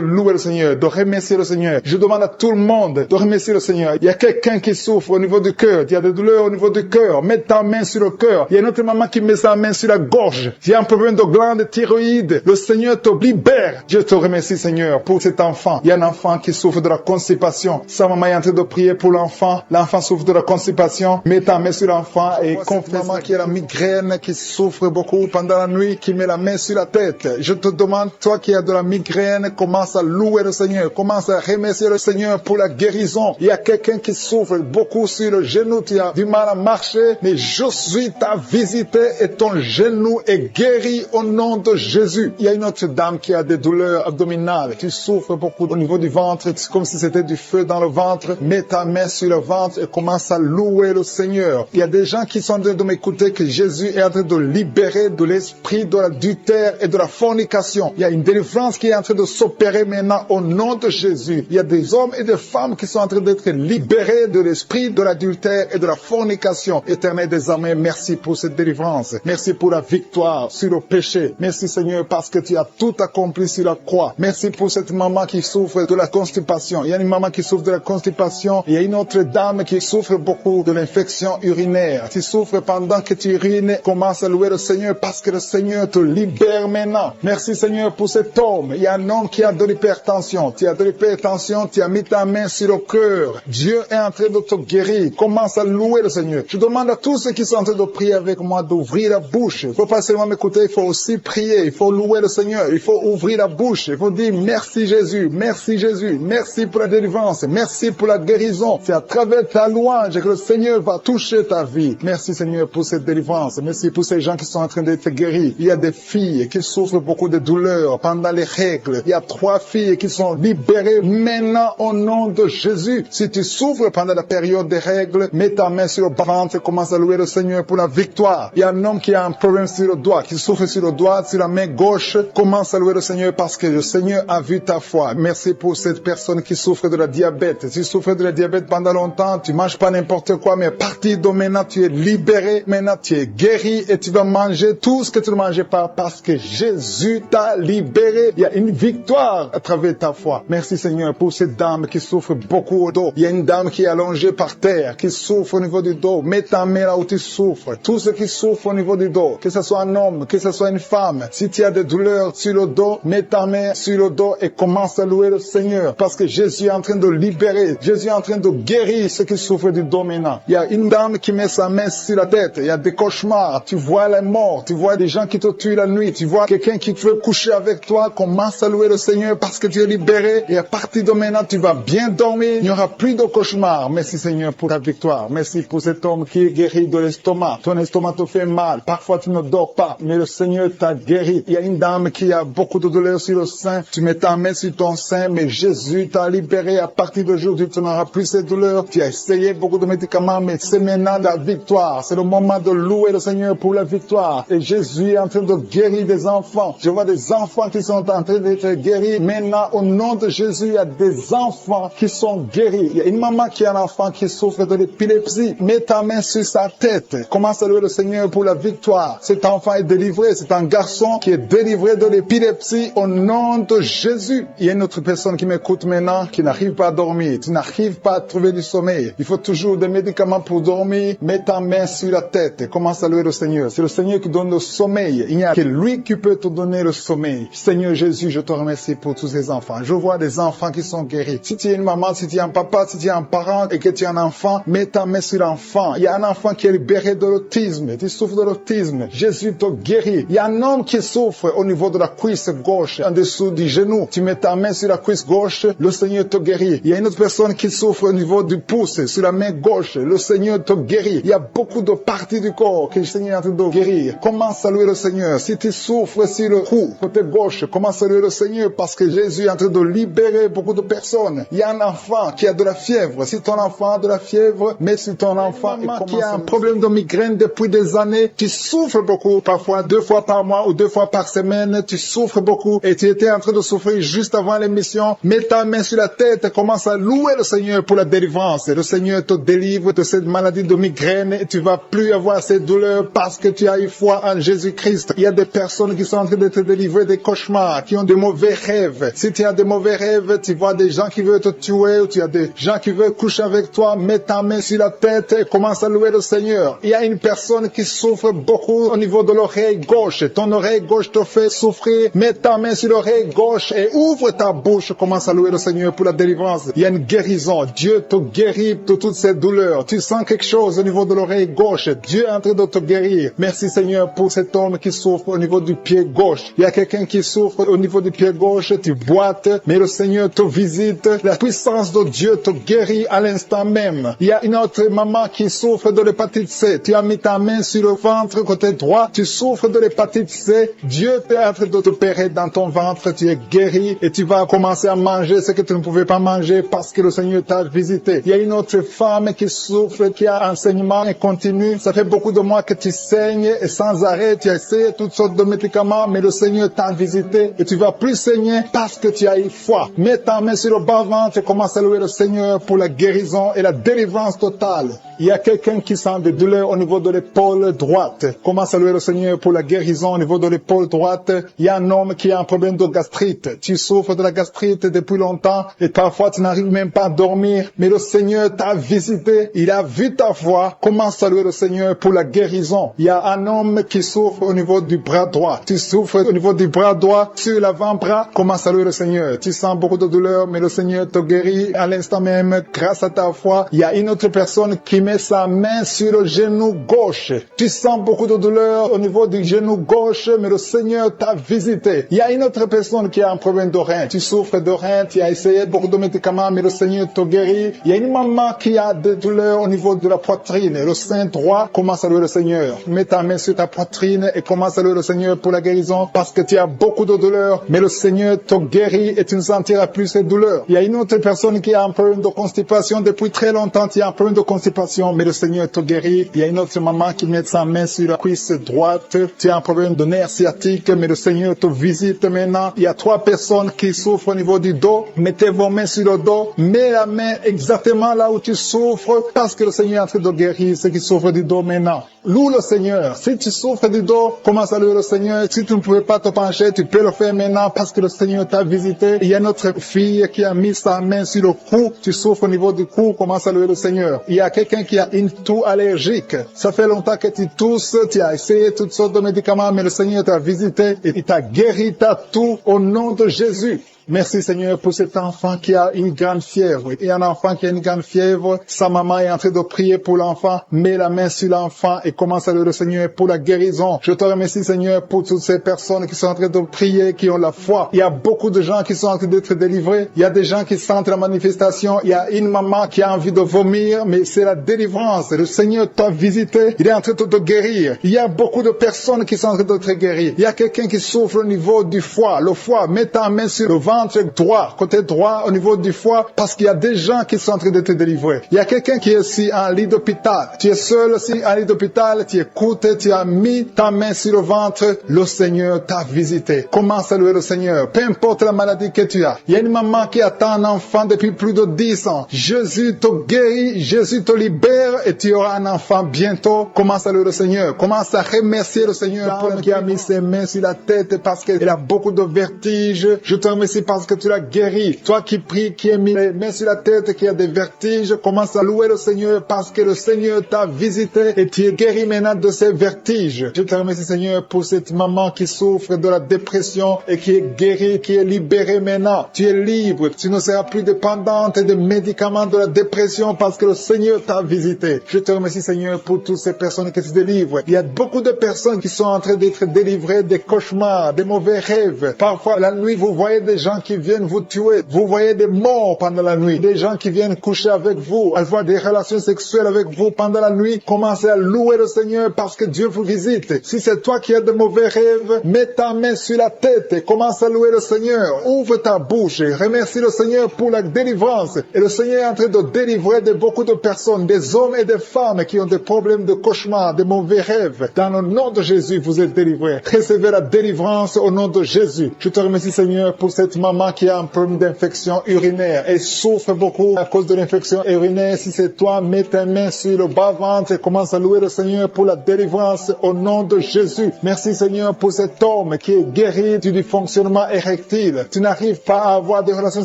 louer le Seigneur, de remercier le Seigneur. Je demande à tout le monde de remercier le Seigneur. Il y a quelqu'un qui souffre au niveau du cœur. Il y a des douleurs au niveau du cœur. Mets ta main sur le cœur. Il y a une autre maman qui met sa main sur la gorge. Il y a un problème de glande thyroïde. Le Seigneur te libère. Je te remercie Seigneur pour cet enfant. Il y a un enfant qui souffre de la constipation. Sa maman est en train de prier pour l'enfant. L'enfant souffre de la constipation. Mets ta main sur l'enfant et confesse maman qui a la migraine, qui souffre beaucoup pendant la nuit, qui met la main sur la tête. Je te demande, toi qui as de la migraine, commence à louer le Seigneur. Commence à remercier le Seigneur pour la guérison. Il y a quelqu'un qui souffre beaucoup sur le genou. Tu as du mal à marcher, mais je suis ta visité et ton genou est guéri au nom de Jésus. Il y a une autre dame qui a des douleurs abdominales. Tu souffres beaucoup au niveau du ventre. C'est comme si c'était du feu dans le ventre. Mets ta main sur le ventre et commence à louer le Seigneur. Il y a des gens qui sont en train de m'écouter que Jésus est en train de libérer de l'esprit de l'adultère et de la fornication. Il y a une délivrance qui est en train de s'opérer maintenant au nom de Jésus. Il y a des hommes et des femmes qui sont en train d'être libérés de l'esprit de l'adultère et de la fornication. Éternel des armées, merci pour cette délivrance. Merci pour la victoire sur le péché. Merci Seigneur parce que tu as tout accompli sur la croix. Merci pour cette maman qui souffre de la constipation. Il y a une maman qui souffre de la constipation. Il y a une autre dame qui souffre beaucoup de l'infection urinaire. Tu souffres pendant que tu urines. Commence à louer le Seigneur parce que le Seigneur te libère maintenant. Merci Seigneur pour cet homme. Il y a un homme qui a de l'hypertension. Tu as de l'hypertension. Tu as mis ta main sur le cœur. Dieu est en train de te guérir. Commence à louer le Seigneur. Je demande à tous ceux qui sont en train de prier avec moi d'ouvrir la bouche. Il ne faut pas seulement m'écouter, il faut aussi prier. Il faut louer le Seigneur. Il faut ouvrir la bouche. Il faut dire merci Jésus, merci Jésus, merci pour la délivrance, merci pour la guérison. C'est à travers ta louange que le Seigneur va toucher ta vie. Merci Seigneur pour cette délivrance. Merci pour ces gens qui sont en train d'être guéris. Il y a des filles qui souffrent beaucoup de douleurs pendant les règles. Il y a 3 filles qui sont libérées maintenant au nom de Jésus. Si tu souffres pendant la période des règles, mets ta main sur le ventre et commence à louer le Seigneur pour la victoire. Il y a un homme qui a un problème sur le doigt, qui souffre sur le doigt, sur la main gauche. Commence à louer le Seigneur parce que le Seigneur a vu ta foi. Merci pour cette personne qui souffre de la diabète. Si tu souffres de la diabète pendant longtemps, tu manges pas n'importe quoi, mais à partir de maintenant, tu es libéré. Maintenant, tu es guéri et tu vas manger tout ce que tu ne mangeais pas parce que Jésus t'a libéré. Il y a une victoire à travers ta foi. Merci Seigneur pour cette dame qui souffre beaucoup au dos. Il y a une dame qui est allongée par terre, qui souffre au niveau du dos. Mets ta main là où tu souffres. Tous ceux qui souffrent au niveau du dos, que ce soit un homme, que ce soit une femme, si tu as des douleurs sur le dos, mets ta main sur le dos et commence à louer le Seigneur parce que que Jésus est en train de libérer. Jésus est en train de guérir ceux qui souffrent du dos maintenant. Il y a une dame qui met sa main sur la tête. Il y a des cauchemars. Tu vois la mort. Tu vois des gens qui te tuent la nuit. Tu vois quelqu'un qui veut coucher avec toi. Commence à louer le Seigneur parce que tu es libéré. Et à partir de maintenant, tu vas bien dormir. Il n'y aura plus de cauchemars. Merci Seigneur pour ta victoire. Merci pour cet homme qui est guéri de l'estomac. Ton estomac te fait mal. Parfois tu ne dors pas. Mais le Seigneur t'a guéri. Il y a une dame qui a beaucoup de douleur sur le sein. Tu mets ta main sur ton sein. Mais Jésus t'a libéré. À partir d'aujourd'hui, tu n'auras plus ces douleurs. Tu as essayé beaucoup de médicaments. Mais c'est maintenant la victoire. C'est le moment de louer le Seigneur pour la victoire. Et Jésus est en train de guérir des enfants. Je vois des enfants qui sont en train d'être guéris. Maintenant, au nom de Jésus, il y a des enfants qui sont guéris. Il y a une maman qui a un enfant qui souffre de l'épilepsie. Mets ta main sur sa tête. Commence à louer le Seigneur pour la victoire. Cet enfant est délivré. C'est un garçon qui est délivré de l'épilepsie au nom de Jésus. Il y a une autre personne qui m'écoute maintenant qui n'arrive pas à dormir. Tu n'arrives pas à trouver du sommeil. Il faut toujours des médicaments pour dormir. Mets ta main sur la tête. Commence à louer le Seigneur. C'est le Seigneur qui donne le sommeil. Il n'y a que lui qui peut te donner le sommeil. Seigneur Jésus, je te remercie pour tous ces enfants. Je vois des enfants qui sont guéris. Si tu es une maman, si tu es un papa, si tu es un parent et que tu es un enfant, mets ta main sur l'enfant. Il y a un enfant qui est libéré de l'autisme. Tu souffres de l'autisme. Jésus te guérit. Il y a un homme qui souffre au niveau de la cuisse gauche, en dessous du genou. Tu mets ta main sur la cuisse gauche, le Seigneur te guérit. Il y a une autre personne qui souffre au niveau du pouce, sur la main gauche. Le Seigneur te guérit. Il y a beaucoup de parties du corps que le Seigneur est en train de guérir. Commence à louer le Seigneur. Si tu souffres sur le cou, côté gauche, commence à louer le Seigneur parce que Jésus est en train de libérer beaucoup de personnes. Il y a un enfant qui a de la fièvre. Si ton enfant a de la fièvre, mets sur ton enfant qui a un problème de migraine depuis des années. Tu souffres beaucoup, parfois 2 fois par mois ou 2 fois par semaine. Tu souffres beaucoup et tu étais en train de souffrir juste avant l'émission. Mets ta main sur la tête et commence à louer le Seigneur pour la délivrance. Le Seigneur te délivre de cette maladie de migraine et tu vas plus avoir ces douleurs parce que tu as eu foi en Jésus-Christ. Il y a des personnes qui sont en train de te délivrer des cauchemars, qui ont de mauvais rêves. Si tu as de mauvais rêves, tu vois des gens qui veulent te tuer ou tu as des gens qui veulent coucher avec toi, mets ta main sur la tête et commence à louer le Seigneur. Il y a une personne qui souffre beaucoup au niveau de l'oreille gauche. Ton oreille gauche te fait souffrir. Mets ta main sur l'oreille gauche et ouvre ta bouche. Commence à louer le Seigneur pour la délivrance. Il y a une guérison. Dieu te guérit de toutes ces douleurs. Tu sens quelque chose au niveau de l'oreille gauche. Dieu est en train de te guérir. Merci Seigneur pour cet homme qui souffre au niveau du pied gauche. Il y a quelqu'un qui souffre au niveau du pied gauche. Tu boites, mais le Seigneur te visite. La puissance de Dieu te guérit à l'instant même. Il y a une autre maman qui souffre de l'hépatite C. Tu as mis ta main sur le ventre côté droit. Tu souffres de l'hépatite C. Dieu est en train de t'opérer dans ton ventre. Tu es guéri et tu vas commencer à manger ce que tu ne pouvais pas manger parce que le Seigneur t'a visité. Il y a une autre femme qui souffre, qui a un saignement continu. Ça fait beaucoup de mois que tu saignes et sans arrêt. Tu as essayé toutes sortes de médicaments, mais le Seigneur t'a visité et tu vas plus saigner parce que tu as eu foi. Mets ta main sur le bas-ventre et commence à louer le Seigneur pour la guérison et la délivrance totale. Il y a quelqu'un qui sent des douleurs au niveau de l'épaule droite. Commence à louer le Seigneur pour la guérison au niveau de l'épaule droite. Il y a un homme qui a un problème de gastrite. Tu souffres de la gastrite depuis longtemps et parfois tu n'arrives même pas à dormir. Mais le Seigneur t'a visité. Il a vu ta foi. Commence à louer le Seigneur pour la guérison. Il y a un homme qui souffre au niveau du bras droit. Tu souffres au niveau du bras droit, sur l'avant-bras. Commence à louer le Seigneur. Tu sens beaucoup de douleur, mais le Seigneur te guérit à l'instant même grâce à ta foi. Il y a une autre personne qui met sa main sur le genou gauche. Tu sens beaucoup de douleur au niveau du genou gauche, mais le Seigneur t'a visité. Il y a une autre personne qui a un problème de rein. Tu souffres de rein, tu as essayé beaucoup de médicaments, mais le Seigneur te guérit. Il y a une maman qui a des douleurs au niveau de la poitrine. Le sein droit, commence à louer le Seigneur. Mets ta main sur ta poitrine et commence à louer le Seigneur pour la guérison parce que tu as beaucoup de douleurs, mais le Seigneur te guérit et tu ne sentiras plus ces douleurs. Il y a une autre personne qui a un problème de constipation depuis très longtemps. Tu as un problème de constipation, mais le Seigneur te guérit. Il y a une autre maman qui met sa main sur la cuisse droite. Tu as un problème de nerf sciatique, mais le Seigneur te visite maintenant. Il y a 3 personnes qui souffrent au niveau du dos. Mettez vos mains sur le dos. Mets la main exactement là où tu souffres parce que le Seigneur est en train de guérir ceux qui souffrent du dos maintenant. Loue le Seigneur. Si tu souffres du dos, commence à louer le Seigneur. Si tu ne pouvais pas te pencher, tu peux le faire maintenant parce que le Seigneur t'a visité. Il y a notre fille qui a mis sa main sur le cou. Tu souffres au niveau du cou, commence à louer le Seigneur. Il y a quelqu'un qui a une toux allergique. Ça fait longtemps que tu tousses, tu as essayé toutes sortes de médicaments, mais le Seigneur t'a visité et il t'a guéri ta toux au nom de Jésus. Merci Seigneur pour cet enfant qui a une grande fièvre. Et un enfant qui a une grande fièvre, sa maman est en train de prier pour l'enfant, met la main sur l'enfant et commence à louer le Seigneur pour la guérison. Je te remercie Seigneur pour toutes ces personnes qui sont en train de prier, qui ont la foi. Il y a beaucoup de gens qui sont en train d'être délivrés. Il y a des gens qui sentent la manifestation. Il y a une maman qui a envie de vomir, mais c'est la délivrance. Le Seigneur t'a visité. Il est en train de te guérir. Il y a beaucoup de personnes qui sont en train de te guérir. Il y a quelqu'un qui souffre au niveau du foie. Le foie, mets ta main sur le ventre droit, côté droit, au niveau du foie, parce qu'il y a des gens qui sont en train de te délivrer. Il y a quelqu'un qui est ici en lit d'hôpital. Tu es seul aussi en lit d'hôpital. Tu écoutes, tu as mis ta main sur le ventre. Le Seigneur t'a visité. Commence à louer le Seigneur. Peu importe la maladie que tu as. Il y a une maman qui attend un enfant depuis plus de 10 ans. Jésus te guérit, Jésus te libère et tu auras un enfant bientôt. Commence à louer le Seigneur. Commence à remercier le Seigneur pour qui a mis ses mains sur la tête parce qu'elle a beaucoup de vertiges. Je te remercie parce que tu l'as guéri. Toi qui pries, qui as mis les mains sur la tête, qui a des vertiges, commence à louer le Seigneur parce que le Seigneur t'a visité et tu es guéri maintenant de ces vertiges. Je te remercie Seigneur pour cette maman qui souffre de la dépression et qui est guérie, qui est libérée maintenant. Tu es libre. Tu ne seras plus dépendante des médicaments de la dépression parce que le Seigneur t'a visité. Je te remercie Seigneur pour toutes ces personnes qui se délivrent. Il y a beaucoup de personnes qui sont en train d'être délivrées des cauchemars, des mauvais rêves. Parfois la nuit vous voyez des gens qui viennent vous tuer. Vous voyez des morts pendant la nuit. Des gens qui viennent coucher avec vous, avoir des relations sexuelles avec vous pendant la nuit. Commencez à louer le Seigneur parce que Dieu vous visite. Si c'est toi qui as de mauvais rêves, mets ta main sur la tête et commence à louer le Seigneur. Ouvre ta bouche et remercie le Seigneur pour la délivrance. Et le Seigneur est en train de délivrer de beaucoup de personnes, des hommes et des femmes qui ont des problèmes de cauchemar, de mauvais rêves. Dans le nom de Jésus, vous êtes délivrés. Recevez la délivrance au nom de Jésus. Je te remercie Seigneur pour cette maman qui a un problème d'infection urinaire et souffre beaucoup à cause de l'infection urinaire. Si c'est toi, mets ta main sur le bas-ventre et commence à louer le Seigneur pour la délivrance au nom de Jésus. Merci Seigneur pour cet homme qui est guéri du dysfonctionnement érectile. Tu n'arrives pas à avoir des relations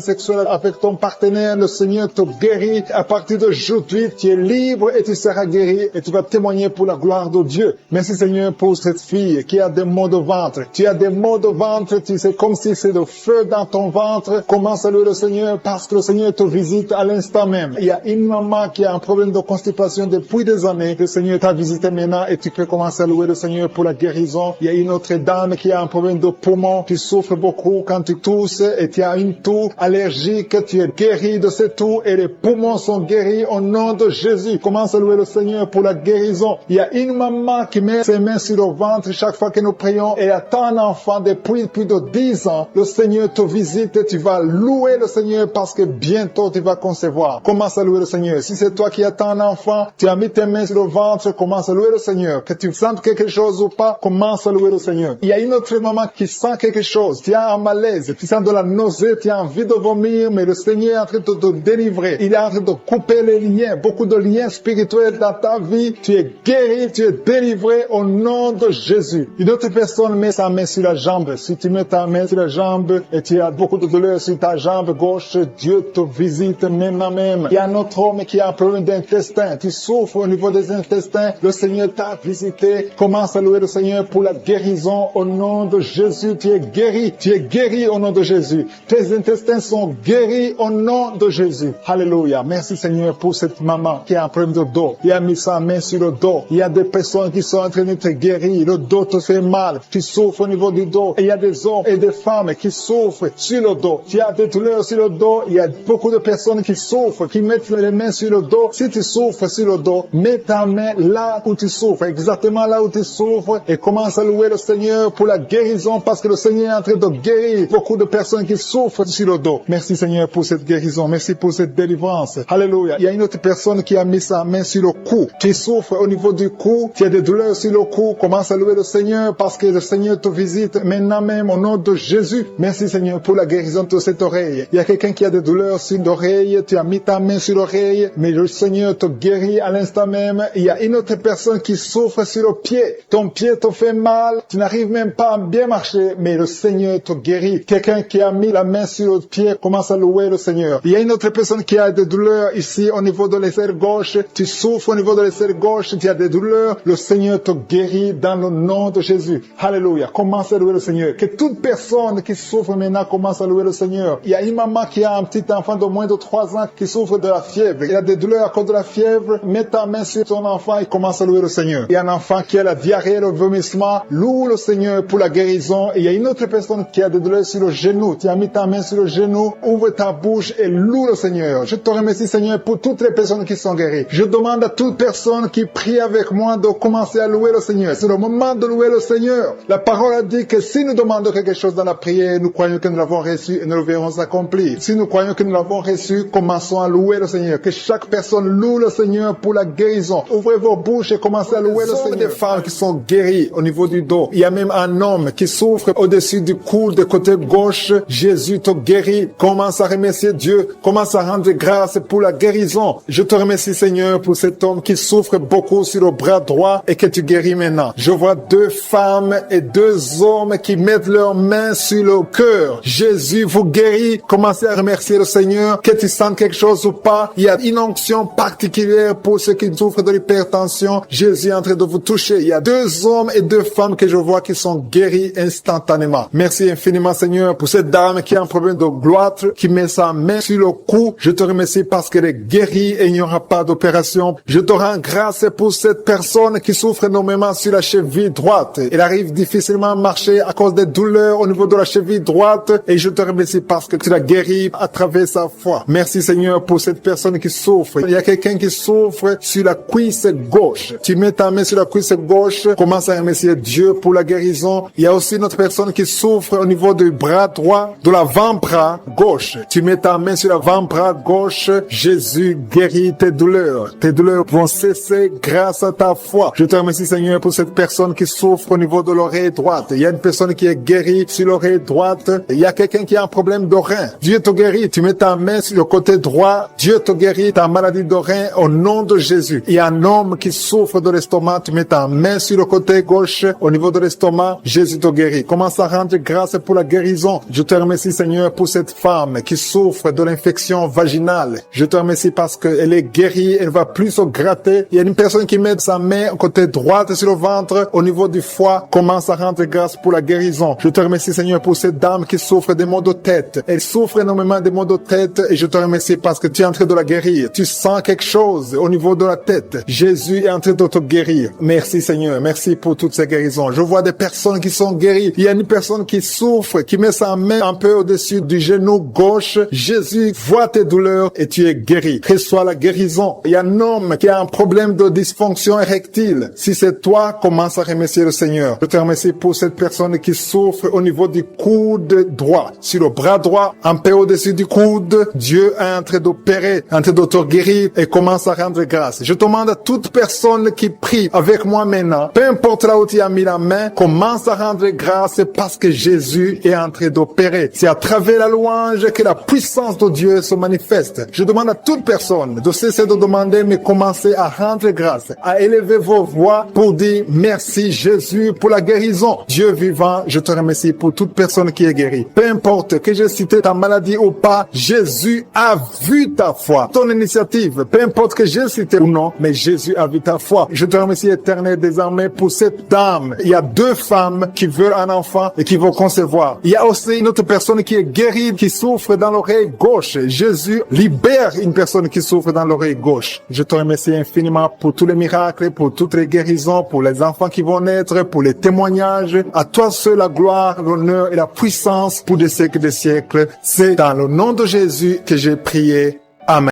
sexuelles avec ton partenaire. Le Seigneur te guérit. À partir d'aujourd'hui, tu es libre et tu seras guéri et tu vas témoigner pour la gloire de Dieu. Merci Seigneur pour cette fille qui a des maux de ventre. Tu as des maux de ventre, tu sais, comme si c'est le feu dans ton ventre. Commence à louer le Seigneur parce que le Seigneur te visite à l'instant même. Il y a une maman qui a un problème de constipation depuis des années. Le Seigneur t'a visité maintenant et tu peux commencer à louer le Seigneur pour la guérison. Il y a une autre dame qui a un problème de poumon. Tu souffres beaucoup quand tu tousses et tu as une toux allergique. Tu es guéri de cette toux et les poumons sont guéris au nom de Jésus. Commence à louer le Seigneur pour la guérison. Il y a une maman qui met ses mains sur le ventre chaque fois que nous prions et attend un enfant depuis plus de 10 ans. Le Seigneur te visite et tu vas louer le Seigneur parce que bientôt tu vas concevoir. Commence à louer le Seigneur. Si c'est toi qui attends un enfant, tu as mis tes mains sur le ventre, commence à louer le Seigneur. Que tu sentes quelque chose ou pas, commence à louer le Seigneur. Il y a une autre maman qui sent quelque chose. Tu as un malaise, tu sens de la nausée, tu as envie de vomir, mais le Seigneur est en train de te délivrer. Il est en train de couper les liens, beaucoup de liens spirituels dans ta vie. Tu es guéri, tu es délivré au nom de Jésus. Une autre personne met sa main sur la jambe. Si tu mets ta main sur la jambe et tu as beaucoup de douleur sur ta jambe gauche, Dieu te visite maintenant même. Il y a un autre homme qui a un problème d'intestin. Tu souffres au niveau des intestins. Le Seigneur t'a visité. Commence à louer le Seigneur pour la guérison au nom de Jésus. Tu es guéri. Tu es guéri au nom de Jésus. Tes intestins sont guéris au nom de Jésus. Alléluia. Merci Seigneur pour cette maman qui a un problème de dos. Il a mis sa main sur le dos. Il y a des personnes qui sont en train d'être guéries. Le dos te fait mal. Tu souffres au niveau du dos. Et il y a des hommes et des femmes qui souffrent sur le dos. Tu as des douleurs sur le dos. Il y a beaucoup de personnes qui souffrent, qui mettent les mains sur le dos. Si tu souffres sur le dos, mets ta main là où tu souffres, exactement là où tu souffres, et commence à louer le Seigneur pour la guérison, parce que le Seigneur est en train de guérir beaucoup de personnes qui souffrent sur le dos. Merci Seigneur pour cette guérison. Merci pour cette délivrance. Alléluia. Il y a une autre personne qui a mis sa main sur le cou. Tu souffres au niveau du cou. Tu as des douleurs sur le cou. Commence à louer le Seigneur parce que le Seigneur te visite maintenant même au nom de Jésus. Merci Seigneur pour la guérison de cette oreille. Il y a quelqu'un qui a des douleurs sur l'oreille. Tu as mis ta main sur l'oreille, mais le Seigneur te guérit à l'instant même. Il y a une autre personne qui souffre sur le pied. Ton pied te fait mal. Tu n'arrives même pas à bien marcher, mais le Seigneur te guérit. Quelqu'un qui a mis la main sur le pied commence à louer le Seigneur. Il y a une autre personne qui a des douleurs ici au niveau de l'aisselle gauche. Tu souffres au niveau de l'aisselle gauche. Tu as des douleurs. Le Seigneur te guérit dans le nom de Jésus. Alléluia. Commence à louer le Seigneur. Que toute personne qui souffre maintenant commence à louer le Seigneur. Il y a une maman qui a un petit enfant de moins de 3 ans qui souffre de la fièvre. Il a des douleurs à cause de la fièvre. Mets ta main sur ton enfant et commence à louer le Seigneur. Il y a un enfant qui a la diarrhée, le vomissement. Loue le Seigneur pour la guérison. Et il y a une autre personne qui a des douleurs sur le genou. Tu as mis ta main sur le genou. Ouvre ta bouche et loue le Seigneur. Je te remercie, Seigneur, pour toutes les personnes qui sont guéries. Je demande à toute personne qui prie avec moi de commencer à louer le Seigneur. C'est le moment de louer le Seigneur. La parole a dit que si nous demandons quelque chose dans la prière, nous croyons que nous l'avons reçu et nous le verrons s'accomplir. Si nous croyons que nous l'avons reçu, commençons à louer le Seigneur. Que chaque personne loue le Seigneur pour la guérison. Ouvrez vos bouches et commencez à louer le Seigneur. Il y a des femmes qui sont guéries au niveau du dos. Il y a même un homme qui souffre au-dessus du cou de côté gauche. Jésus te guérit. Commence à remercier Dieu. Commence à rendre grâce pour la guérison. Je te remercie, Seigneur, pour cet homme qui souffre beaucoup sur le bras droit et que tu guéris maintenant. Je vois 2 femmes et 2 hommes qui mettent leurs mains sur le cœur. Jésus vous guérit. Commencez à remercier le Seigneur. Que tu sentes quelque chose ou pas, il y a une onction particulière pour ceux qui souffrent de l'hypertension. Jésus est en train de vous toucher. Il y a 2 hommes et 2 femmes que je vois qui sont guéris instantanément. Merci infiniment, Seigneur, pour cette dame qui a un problème de gloître, qui met sa main sur le cou. Je te remercie parce qu'elle est guérie et il n'y aura pas d'opération. Je te rends grâce pour cette personne qui souffre énormément sur la cheville droite. Elle arrive difficilement à marcher à cause des douleurs au niveau de la cheville droite et je te remercie parce que tu l'as guérie à travers sa foi. Merci, Seigneur, pour cette personne qui souffre. Il y a quelqu'un qui souffre sur la cuisse gauche. Tu mets ta main sur la cuisse gauche, commence à remercier Dieu pour la guérison. Il y a aussi une autre personne qui souffre au niveau du bras droit, de l'avant-bras gauche. Tu mets ta main sur l'avant-bras gauche. Jésus guérit tes douleurs. Tes douleurs vont cesser grâce à ta foi. Je te remercie, Seigneur, pour cette personne qui souffre au niveau de l'oreille droite. Il y a une personne qui est guérie sur l'oreille droite. Il y a quelqu'un qui a un problème de rein. Dieu te guérit. Tu mets ta main sur le côté droit. Dieu te guérit ta maladie de rein au nom de Jésus. Il y a un homme qui souffre de l'estomac. Tu mets ta main sur le côté gauche au niveau de l'estomac. Jésus te guérit. Commence à rendre grâce pour la guérison. Je te remercie, Seigneur, pour cette femme qui souffre de l'infection vaginale. Je te remercie parce qu'elle est guérie. Elle va plus se gratter. Il y a une personne qui met sa main au côté droite sur le ventre au niveau du foie. Commence à rendre grâce pour la guérison. Je te remercie, Seigneur, pour cette dame qui souffre des maux de tête. Elle souffre énormément des maux de tête et je te remercie parce que tu es en train de la guérir. Tu sens quelque chose au niveau de la tête. Jésus est en train de te guérir. Merci, Seigneur. Merci pour toutes ces guérisons. Je vois des personnes qui sont guéries. Il y a une personne qui souffre, qui met sa main un peu au-dessus du genou gauche. Jésus voit tes douleurs et tu es guéri. Reçois la guérison. Il y a un homme qui a un problème de dysfonction érectile. Si c'est toi, commence à remercier le Seigneur. Je te remercie pour cette personne qui souffre au niveau du coude droit. Sur le bras droit, un peu au-dessus du coude, Dieu est en train d'opérer, en train de te guérir et commence à rendre grâce. Je demande à toute personne qui prie avec moi maintenant, peu importe là où tu as mis la main, commence à rendre grâce parce que Jésus est en train d'opérer. C'est à travers la louange que la puissance de Dieu se manifeste. Je demande à toute personne de cesser de demander, mais commencer à rendre grâce, à élever vos voix pour dire merci Jésus pour la guérison. Dieu vivant, je te remercie pour toute personne qui est guérie. Peu importe que j'ai cité ta maladie ou pas, Jésus a vu ta foi, ton initiative. Peu importe que j'ai cité ou non, mais Jésus a vu ta foi. Je te remercie, Éternel, désormais pour cette dame. Il y a 2 femmes qui veulent un enfant et qui vont concevoir. Il y a aussi une autre personne qui est guérie, qui souffre dans l'oreille gauche. Jésus libère une personne qui souffre dans l'oreille gauche. Je te remercie infiniment pour tous les miracles, pour toutes les guérisons, pour les enfants qui vont naître, pour les témoignages. À toi seul la gloire, l'honneur et la puissance pour des siècles des siècles. C'est dans le nom de Jésus que j'ai prié. Amen.